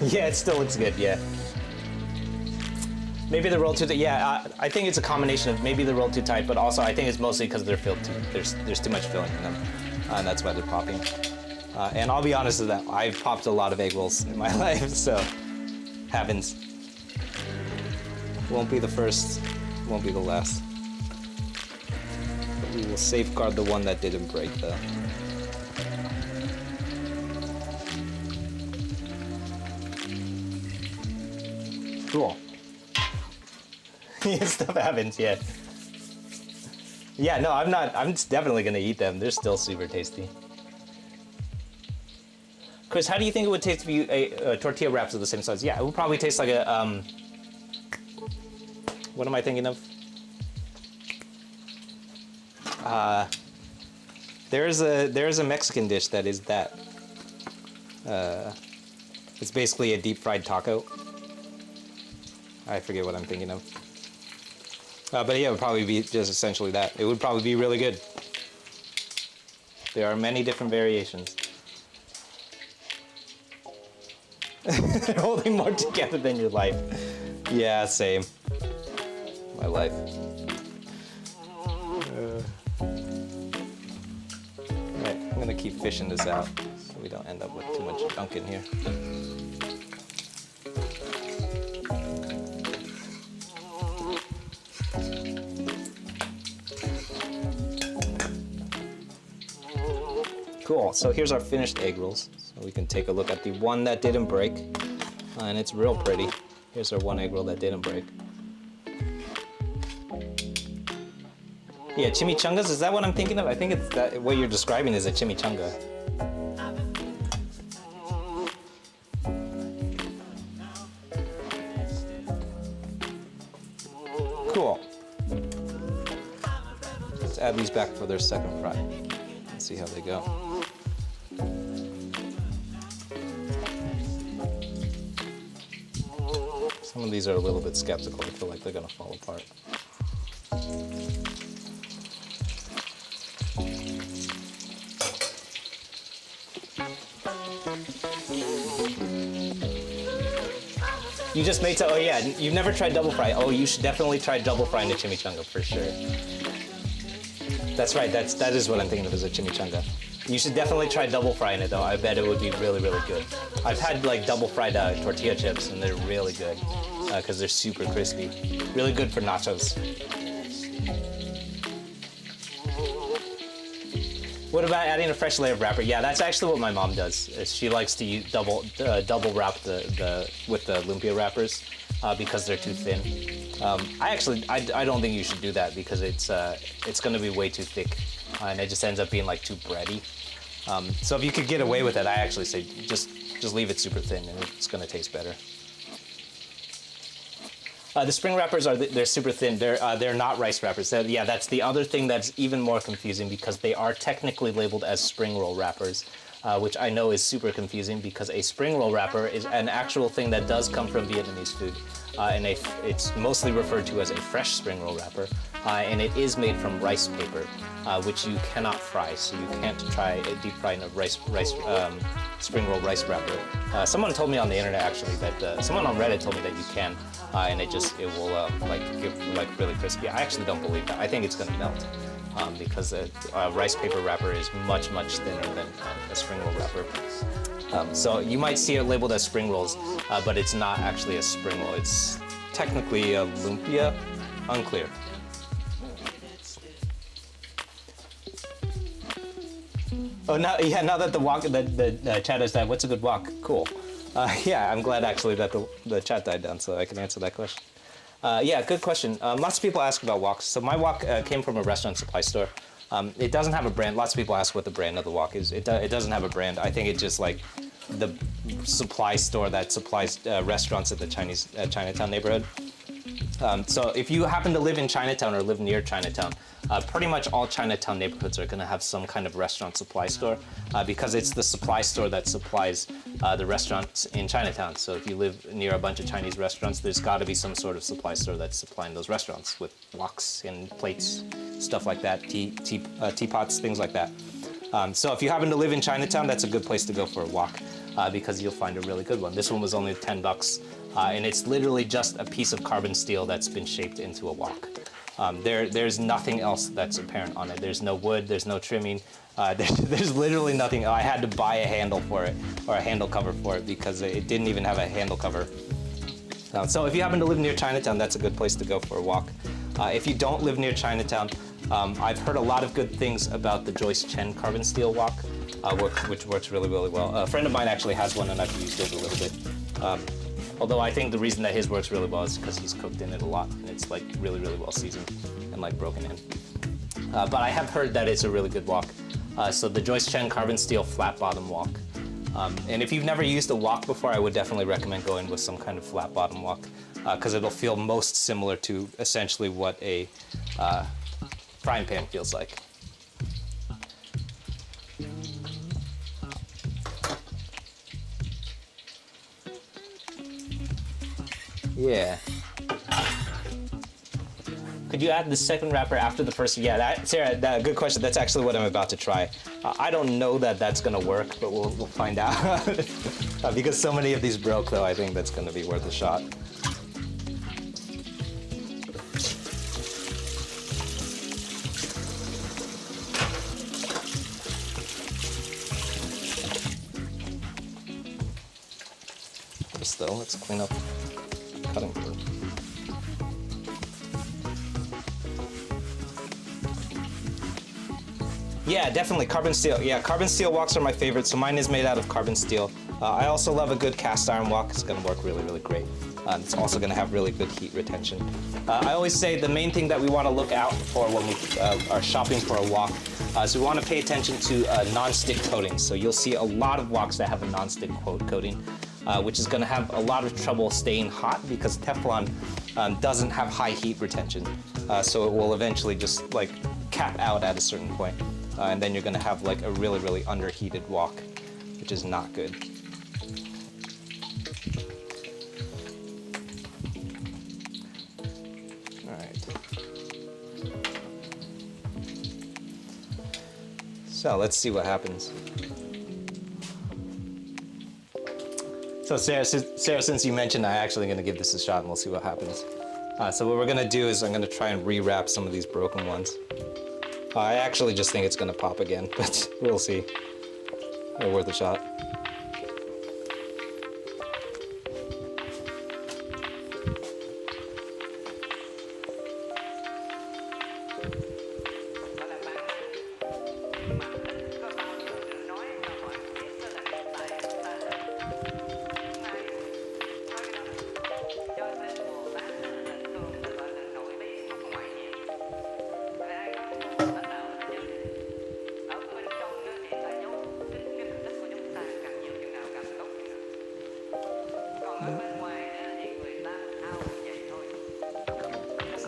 Yeah, it still looks good, yeah. Maybe they're rolled too tight. Yeah, I think it's a combination of maybe they're rolled too tight, but also I think it's mostly because they're filled too. There's too much filling in them, and that's why they're popping. And I'll be honest with that, I've popped a lot of egg rolls in my life, so happens. Won't be the first, won't be the last. But we will safeguard the one that didn't break though. Cool. Stuff happens, yeah. Yeah, no, I'm definitely gonna eat them. They're still super tasty. Chris, how do you think it would taste if you ate tortilla wraps of the same size? Yeah, it would probably taste like a, what am I thinking of? There's a Mexican dish that is that. It's basically a deep fried taco. I forget what I'm thinking of. But yeah, it would probably be just essentially that. It would probably be really good. There are many different variations. They're holding more together than your life. Yeah, same. My life. Alright, I'm gonna keep fishing this out so we don't end up with too much junk in here. Cool, so here's our finished egg rolls. So we can take a look at the one that didn't break, and it's real pretty. Here's our one egg roll that didn't break. Yeah, chimichangas, is that what I'm thinking of? I think it's that, what you're describing is a chimichanga. Cool. Let's add these back for their second fry. Let's see how they go. Some of these are a little bit skeptical. I feel like they're gonna fall apart. You just made oh yeah, you've never tried double fry. Oh, you should definitely try double frying a chimichanga for sure. That's right, that is what I'm thinking of as a chimichanga. You should definitely try double frying it though. I bet it would be really, really good. I've had like double fried tortilla chips and they're really good because they're super crispy. Really good for nachos. What about adding a fresh layer of wrapper? Yeah, that's actually what my mom does. She likes to use double wrap with the lumpia wrappers because they're too thin. I don't think you should do that because it's going to be way too thick and it just ends up being like too bready. So if you could get away with it, I actually say just leave it super thin and it's going to taste better. The spring wrappers they're super thin. They're not rice wrappers. Yeah, that's the other thing that's even more confusing because they are technically labeled as spring roll wrappers, which I know is super confusing because a spring roll wrapper is an actual thing that does come from Vietnamese food, and it's mostly referred to as a fresh spring roll wrapper, and it is made from rice paper, which you cannot fry, so you can't try deep frying a spring roll rice wrapper. Someone told me on the internet actually that someone on Reddit told me that you can. And it will get really crispy. I actually don't believe that. I think it's gonna melt because a rice paper wrapper is much thinner than a spring roll wrapper. So you might see it labeled as spring rolls, but it's not actually a spring roll. It's technically a lumpia, unclear. Oh, now that the chat has died, what's a good wok? Cool. Yeah, I'm glad actually that the chat died down so I can answer that question. Yeah, good question. Lots of people ask about woks. So my wok came from a restaurant supply store. It doesn't have a brand. Lots of people ask what the brand of the wok is. It doesn't have a brand. I think it's just like the supply store that supplies restaurants at the Chinatown neighborhood. So if you happen to live in Chinatown or live near Chinatown, pretty much all Chinatown neighborhoods are going to have some kind of restaurant supply store because it's the supply store that supplies the restaurants in Chinatown. So if you live near a bunch of Chinese restaurants, there's got to be some sort of supply store that's supplying those restaurants with woks and plates, stuff like that, teapots, things like that. So if you happen to live in Chinatown, that's a good place to go for a wok because you'll find a really good one. This one was only $10. And it's literally just a piece of carbon steel that's been shaped into a wok. There's nothing else that's apparent on it. There's no wood, there's no trimming, there's literally nothing. I had to buy a handle for it, or a handle cover for it, because it didn't even have a handle cover. So if you happen to live near Chinatown, that's a good place to go for a wok. If you don't live near Chinatown, I've heard a lot of good things about the Joyce Chen carbon steel wok, which works really, really well. A friend of mine actually has one and I've used it a little bit. Although I think the reason that his works really well is because he's cooked in it a lot and it's like really, really well seasoned and like broken in. But I have heard that it's a really good wok. So the Joyce Chen carbon steel flat bottom wok. And if you've never used a wok before, I would definitely recommend going with some kind of flat bottom wok because it'll feel most similar to essentially what a frying pan feels like. Yeah. Could you add the second wrapper after the first? Yeah, Sarah, good question. That's actually what I'm about to try. I don't know that that's gonna work, but we'll find out. Because so many of these broke, though, I think that's gonna be worth a shot. First, though, let's clean up cutting board. Yeah, definitely carbon steel. Yeah, carbon steel woks are my favorite, so mine is made out of carbon steel. I also love a good cast iron wok. It's going to work really, really great. It's also going to have really good heat retention. I always say the main thing that we want to look out for when we are shopping for a wok is we want to pay attention to non-stick coatings. So you'll see a lot of woks that have a non-stick coating, which is going to have a lot of trouble staying hot because Teflon doesn't have high heat retention. So it will eventually just like cap out at a certain point. And then you're going to have like a really, really underheated wok, which is not good. All right. So let's see what happens. So Sarah, since you mentioned, I'm actually going to give this a shot and we'll see what happens. So what we're going to do is I'm going to try and rewrap some of these broken ones. I actually just think it's going to pop again, but we'll see. They're worth a shot.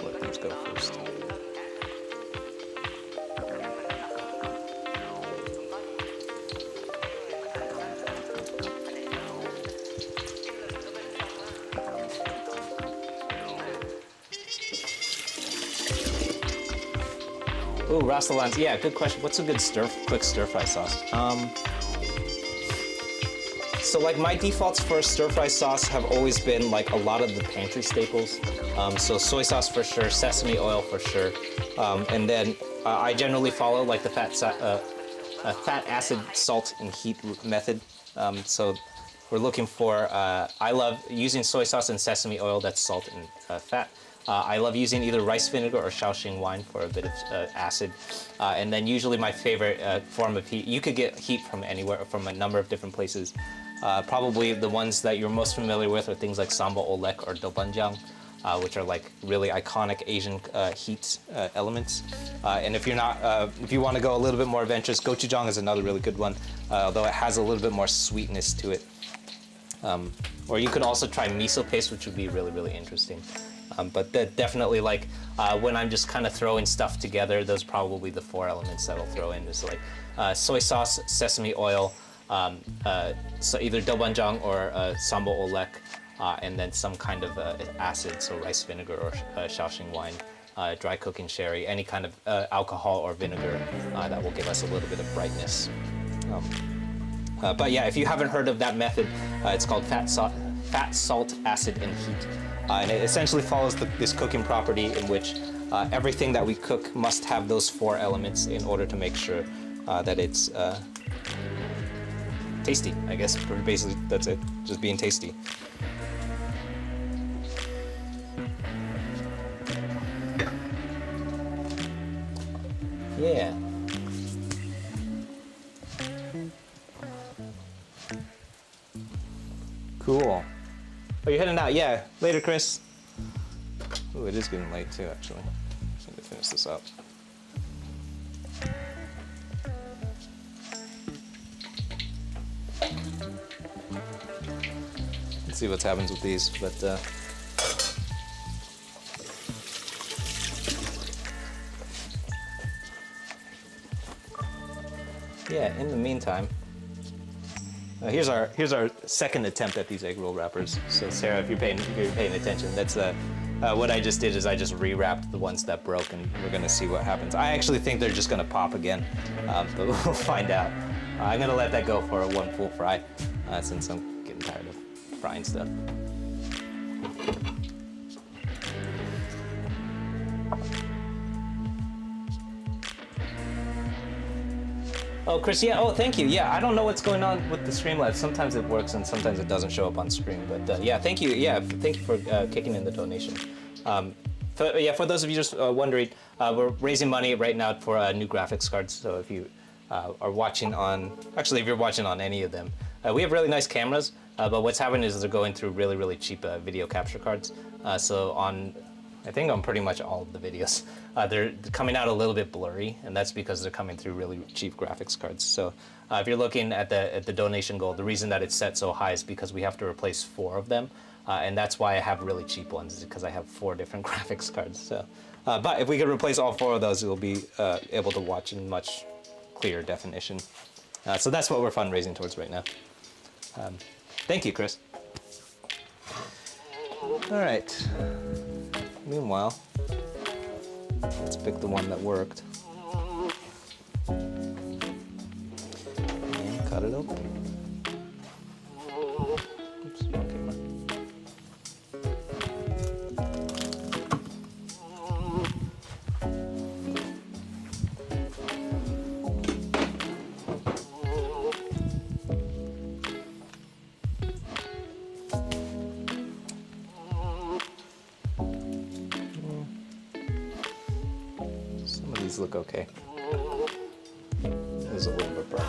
Let these go first. Ooh, Rastalans. Yeah, good question. What's a good quick stir fry sauce? So like my defaults for stir fry sauce have always been like a lot of the pantry staples. So soy sauce for sure, sesame oil for sure, and then I generally follow like the fat, acid, salt, and heat method. So we're looking for. I love using soy sauce and sesame oil. That's salt and fat. I love using either rice vinegar or Shaoxing wine for a bit of acid. And then usually my favorite form of heat, you could get heat from anywhere, from a number of different places. Probably the ones that you're most familiar with are things like sambal olek or doubanjiang, which are like really iconic Asian heat elements. And if you're not, if you want to go a little bit more adventurous, gochujang is another really good one, although it has a little bit more sweetness to it. Or you could also try miso paste, which would be really, really interesting. But definitely, like when I'm just kind of throwing stuff together, those are probably the 4 elements that I'll throw in. Is like soy sauce, sesame oil, so either doubanjiang or sambal olek, and then some kind of acid, so rice vinegar or Shaoxing wine, dry cooking sherry, any kind of alcohol or vinegar that will give us a little bit of brightness. But yeah, if you haven't heard of that method, it's called fat, salt, acid, and heat. And it essentially follows this cooking property in which everything that we cook must have those 4 elements in order to make sure that it's tasty, I guess. Basically, that's it, just being tasty. Yeah. Cool. Oh, you're heading out? Yeah. Later, Chris. Ooh, it is getting late too, actually. Just need to finish this up. Let's see what happens with these, but yeah, in the meantime, here's our second attempt at these egg roll wrappers. So Sarah, if you're paying attention, that's what I just did is I just rewrapped the ones that broke, and we're gonna see what happens. I actually think they're just gonna pop again, but we'll find out. I'm gonna let that go for one full fry, since I'm getting tired of frying stuff. Oh, Chris, yeah, oh, thank you. Yeah, I don't know what's going on with the Streamlabs. Sometimes it works and sometimes it doesn't show up on screen. But yeah, thank you. Yeah, thank you for kicking in the donation. For those of you just wondering, we're raising money right now for new graphics cards. So if you are watching on, actually, if you're watching on any of them, we have really nice cameras. But what's happening is they're going through really, really cheap video capture cards. So I think on pretty much all of the videos, they're coming out a little bit blurry, and that's because they're coming through really cheap graphics cards. So if you're looking at the donation goal, the reason that it's set so high is because we have to replace 4 of them. And that's why I have really cheap ones, is because I have 4 different graphics cards. So, but if we could replace all 4 of those, we'll be able to watch in much clearer definition. So that's what we're fundraising towards right now. Thank you, Chris. All right. Meanwhile, let's pick the one that worked. And cut it open. Oops, wrong camera. These look okay. There's a little bit burnt.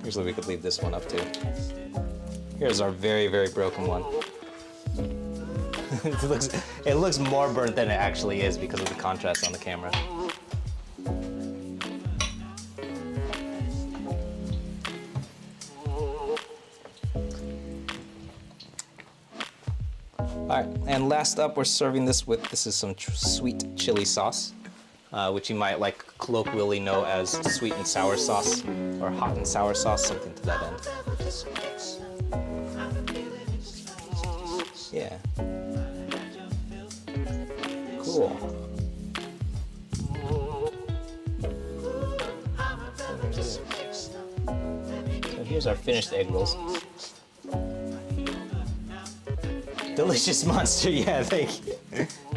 Usually we could leave this one up too. Here's our very, very broken one. It looks more burnt than it actually is because of the contrast on the camera. Alright, and last up we're serving this with, this is some sweet chili sauce, which you might like colloquially know as sweet and sour sauce, or hot and sour sauce, something to that end. Yeah. Cool. So here's our finished egg rolls. Delicious monster, yeah, thank you.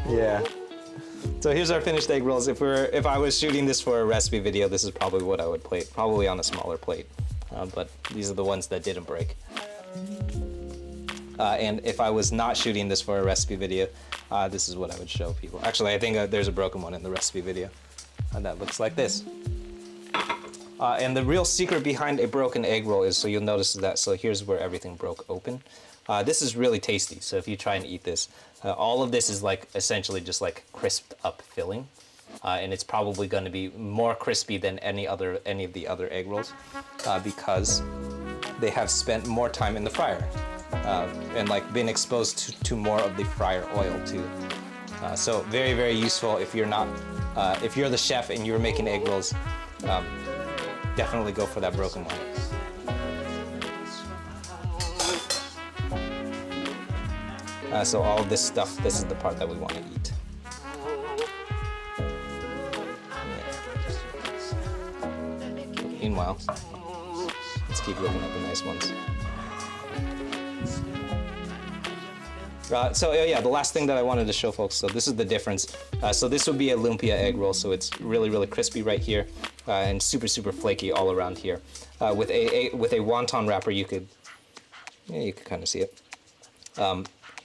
Yeah. So here's our finished egg rolls. If I was shooting this for a recipe video, this is probably what I would plate, probably on a smaller plate. But these are the ones that didn't break. And if I was not shooting this for a recipe video, this is what I would show people. Actually, I think there's a broken one in the recipe video. And that looks like this. And the real secret behind a broken egg roll is, so you'll notice that, so here's where everything broke open. This is really tasty, so if you try and eat this, all of this is like essentially just like crisped up filling, and it's probably going to be more crispy than any of the other egg rolls because they have spent more time in the fryer and like been exposed to more of the fryer oil too. So very, very useful if you're not, if you're the chef and you're making egg rolls, definitely go for that broken one. So all of this stuff, this is the part that we want to eat. Yeah. Meanwhile, let's keep looking at the nice ones. So yeah, the last thing that I wanted to show folks, so this is the difference. So this would be a lumpia egg roll, so it's really, really crispy right here and super, super flaky all around here. With a wonton wrapper, you could kind of see it.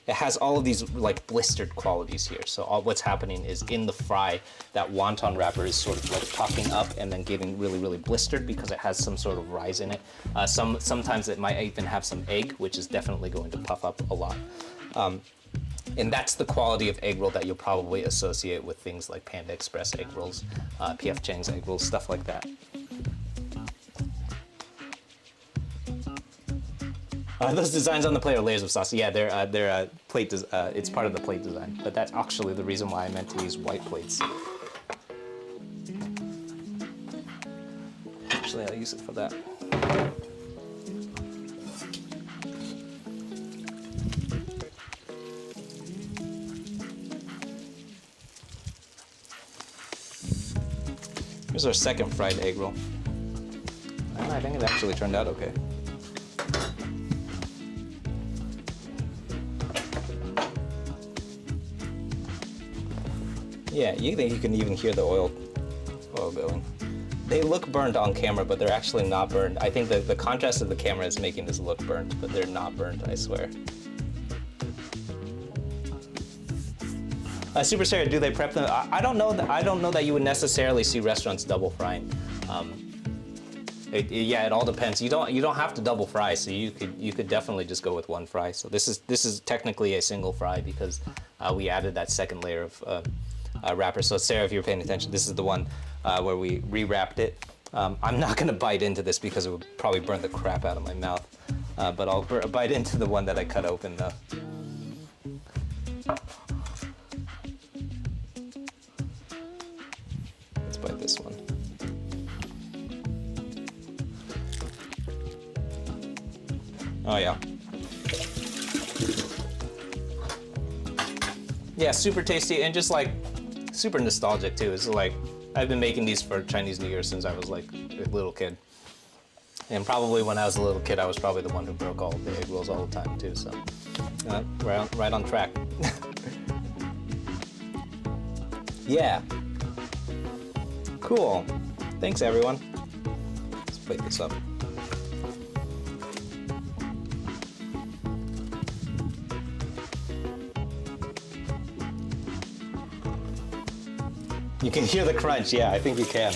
It has all of these like blistered qualities here. So what's happening is in the fry, that wonton wrapper is sort of like puffing up and then getting really, really blistered because it has some sort of rise in it. Sometimes it might even have some egg, which is definitely going to puff up a lot. And that's the quality of egg roll that you'll probably associate with things like Panda Express egg rolls, P.F. Chang's egg rolls, stuff like that. Those designs on the plate are layers of sauce. Yeah, they're plate. It's part of the plate design, but that's actually the reason why I meant to use white plates. Actually, I'll use it for that. Here's our second fried egg roll. I think it actually turned out okay. Yeah, you can even hear the oil going. They look burned on camera, but they're actually not burned. I think the contrast of the camera is making this look burnt, but they're not burnt, I swear. Super Sarah, do they prep them? I don't know that you would necessarily see restaurants double frying. Yeah, it all depends. You don't have to double fry, so you could definitely just go with one fry. So this is technically a single fry because we added that second layer of wrapper. So Sarah, if you're paying attention, this is the one where we rewrapped it. I'm not gonna bite into this because it would probably burn the crap out of my mouth, but I'll bite into the one that I cut open though. Let's bite this one. Oh yeah. Yeah, super tasty and just like super nostalgic too. It's like I've been making these for Chinese New Year since I was like a little kid. And probably when I was a little kid, I was probably the one who broke all the egg rolls all the time too. So right on track. Yeah. Cool. Thanks everyone. Let's plate this up. You can hear the crunch, yeah, I think you can.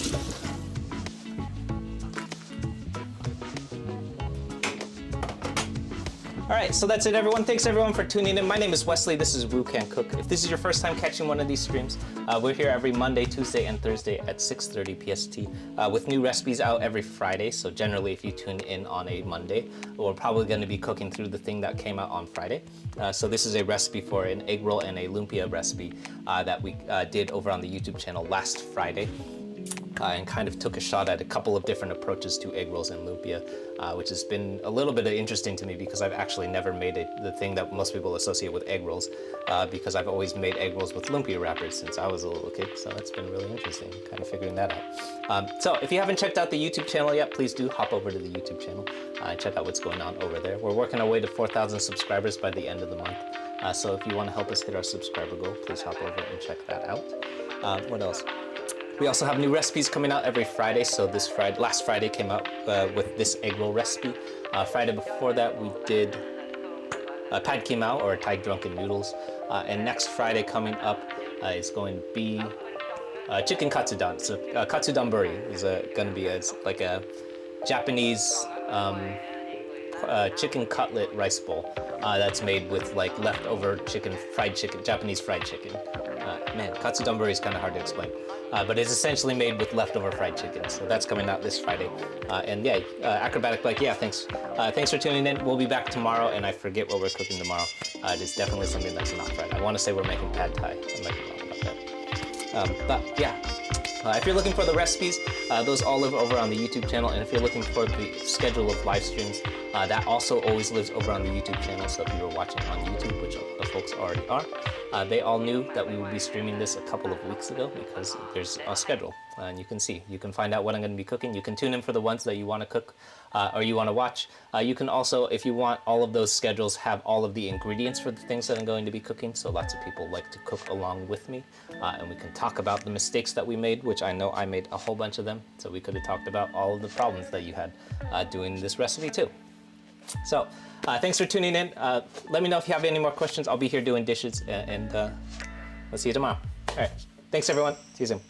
All right, so that's it, everyone. Thanks, everyone, for tuning in. My name is Wesley. This is Wu Can Cook. If this is your first time catching one of these streams, we're here every Monday, Tuesday, and Thursday at 6:30 PST with new recipes out every Friday. So generally, if you tune in on a Monday, we're probably going to be cooking through the thing that came out on Friday. So this is a recipe for an egg roll and a lumpia recipe that we did over on the YouTube channel last Friday. And kind of took a shot at a couple of different approaches to egg rolls and lumpia, which has been a little bit interesting to me because I've actually never made the thing that most people associate with egg rolls, because I've always made egg rolls with lumpia wrappers since I was a little kid, so it's been really interesting kind of figuring that out. So if you haven't checked out the YouTube channel yet, please do hop over to the YouTube channel and check out what's going on over there. We're working our way to 4,000 subscribers by the end of the month, so if you want to help us hit our subscriber goal, please hop over and check that out. What else? We also have new recipes coming out every Friday. So last Friday came out with this egg roll recipe. Friday before that we did pad kimao, or Thai drunken noodles. And next Friday coming up is going to be chicken katsudon. So katsudonburi is going to be like a Japanese chicken cutlet rice bowl that's made with like leftover Japanese fried chicken. Man, katsudonburi is kind of hard to explain. But it's essentially made with leftover fried chicken. So that's coming out this Friday. And yeah, Acrobatic Bike, yeah, thanks. Thanks for tuning in. We'll be back tomorrow, and I forget what we're cooking tomorrow. It is definitely something that's not fried. I want to say we're making pad thai. I might be wrong about that. But yeah, if you're looking for the recipes, those all live over on the YouTube channel. And if you're looking for the schedule of live streams, that also always lives over on the YouTube channel. So if you were watching on YouTube, which a lot of folks already are, they all knew that we would be streaming this a couple of weeks ago because there's a schedule. And you can find out what I'm going to be cooking. You can tune in for the ones that you want to cook or you want to watch. You can also, if you want all of those schedules, have all of the ingredients for the things that I'm going to be cooking. So lots of people like to cook along with me, and we can talk about the mistakes that we made, which I know I made a whole bunch of them. So we could have talked about all of the problems that you had doing this recipe too. So thanks for tuning in. Let me know if you have any more questions. I'll be here doing dishes, and we'll see you tomorrow. All right. Thanks, everyone. See you soon.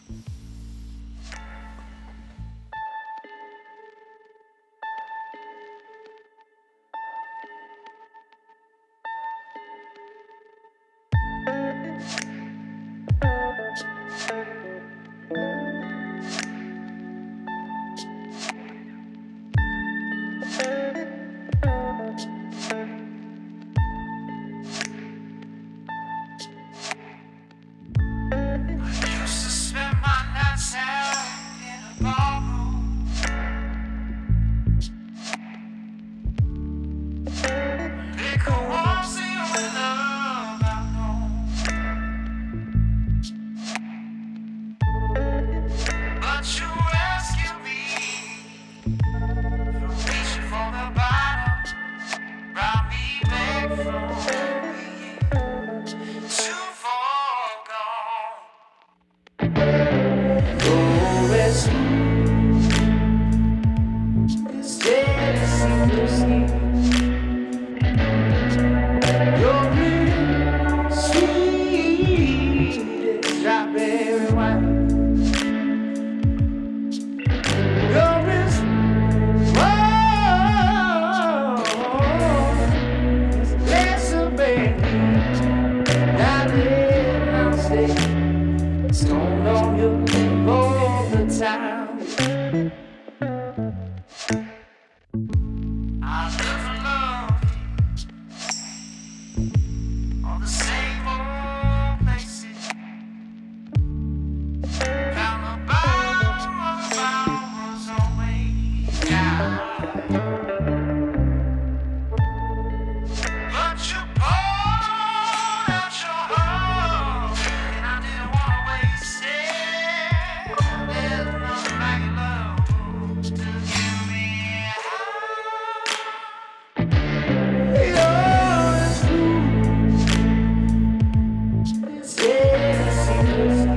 Used to spend my Tennessee whiskey. Your real sweet strawberry wine. Your is less of baby. Now then I'll stay stoned on your lip all the time. I live for love, all the same old places. Found the bottom of the bottle was always down. But you poured out your heart, and I didn't want to waste it. There's nothing like love to give me. Yours is Tennessee whiskey.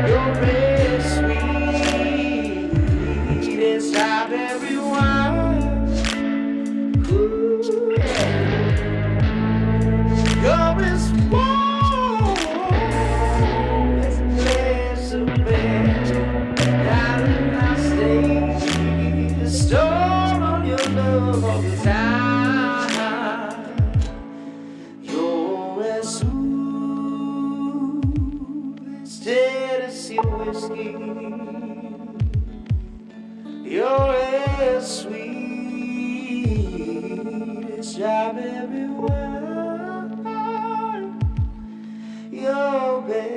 Your red sweet and strawberry wine. Ooh, yeah. Your is warm as a glass of beer. Darling, I'll stay stoned on your love all the time. You're as smooth as Tennessee whiskey. You're as sweet as strawberry wine. You're as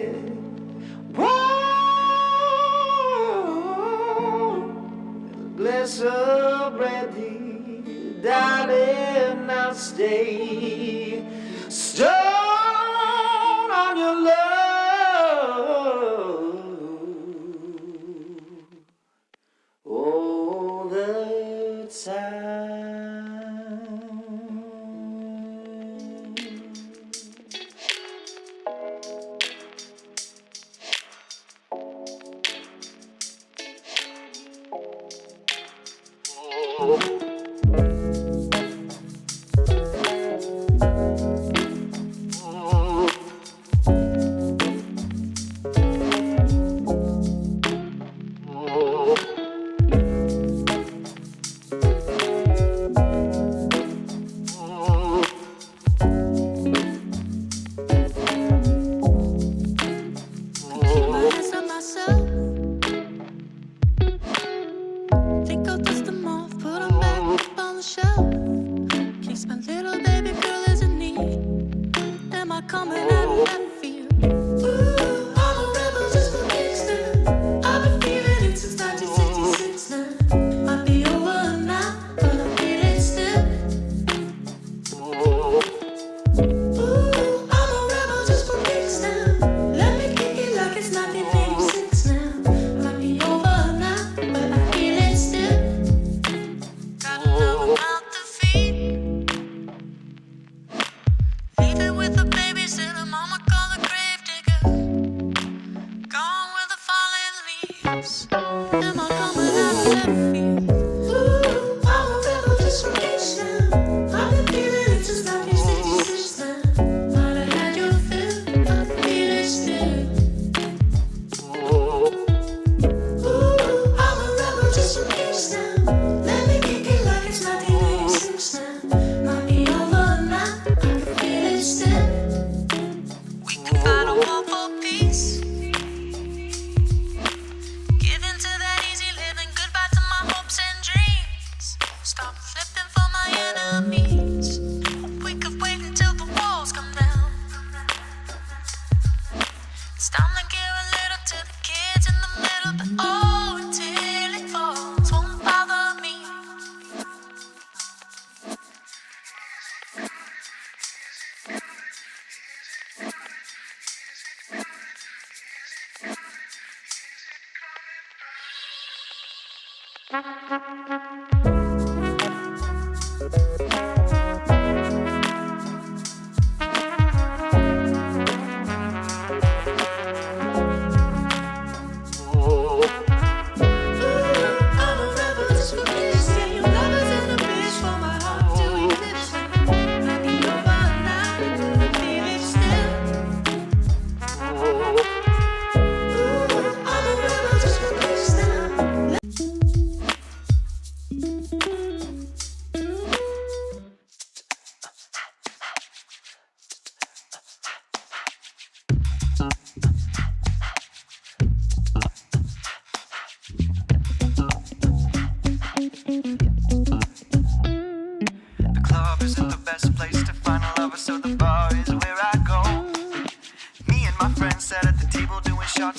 warm as a glass of brandy. Darling, I'll stay stoned on your love all the time.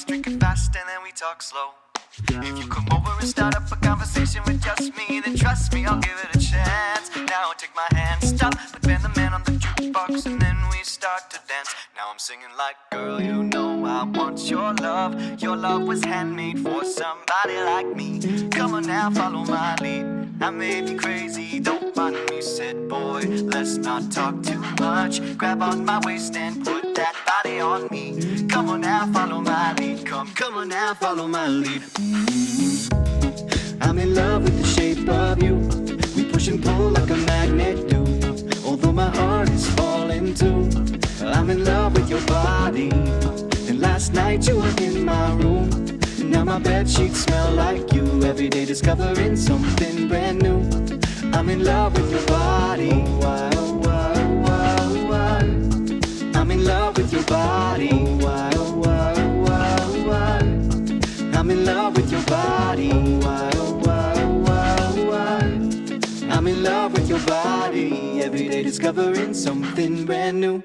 just drink it fast and then we talk slow. If you come over and start up a conversation with just me, then trust me, I'll give it a chance. Now take my hand, stop, like Ben the Man on the jukebox, and then we start to dance. Now I'm singing like, girl, you know I want your love. Your love was handmade for somebody like me. Come on now, follow my lead. I may be crazy, don't mind me, said boy, let's not talk too much. Grab on my waist and put that body on me. Come on now, follow my lead. Come on now, follow my lead. I'm in love with the shape of you. We push and pull like a magnet do. Although my heart is falling too, I'm in love with your body. And last night you were in my room, and now my bed sheets smell like you. Every day discovering something brand new. I'm in love with your body. I'm in love with your body. I'm in love with your body. I'm in love with your body. Every day discovering something brand new.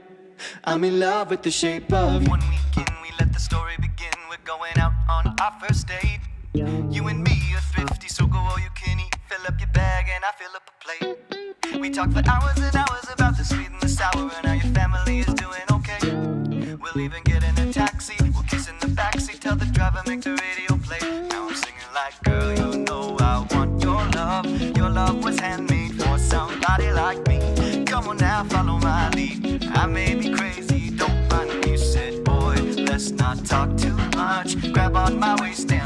I'm in love with the shape of you. One weekend we let the story begin. We're going out on our first date. You and me are thrifty, so go all you can eat. Fill up your bag and I fill up a plate. We talk for hours and hours about the sweet and the sour, and how your family is doing okay. We'll even get in a taxi, we'll kiss in the backseat, tell the driver make the radio play. Now I'm singing like, girl, you know I want your love. Your love was handmade for somebody like me. Come on now, follow my lead. I may be crazy, don't mind me, said boy, let's not talk too much. Grab on my waist and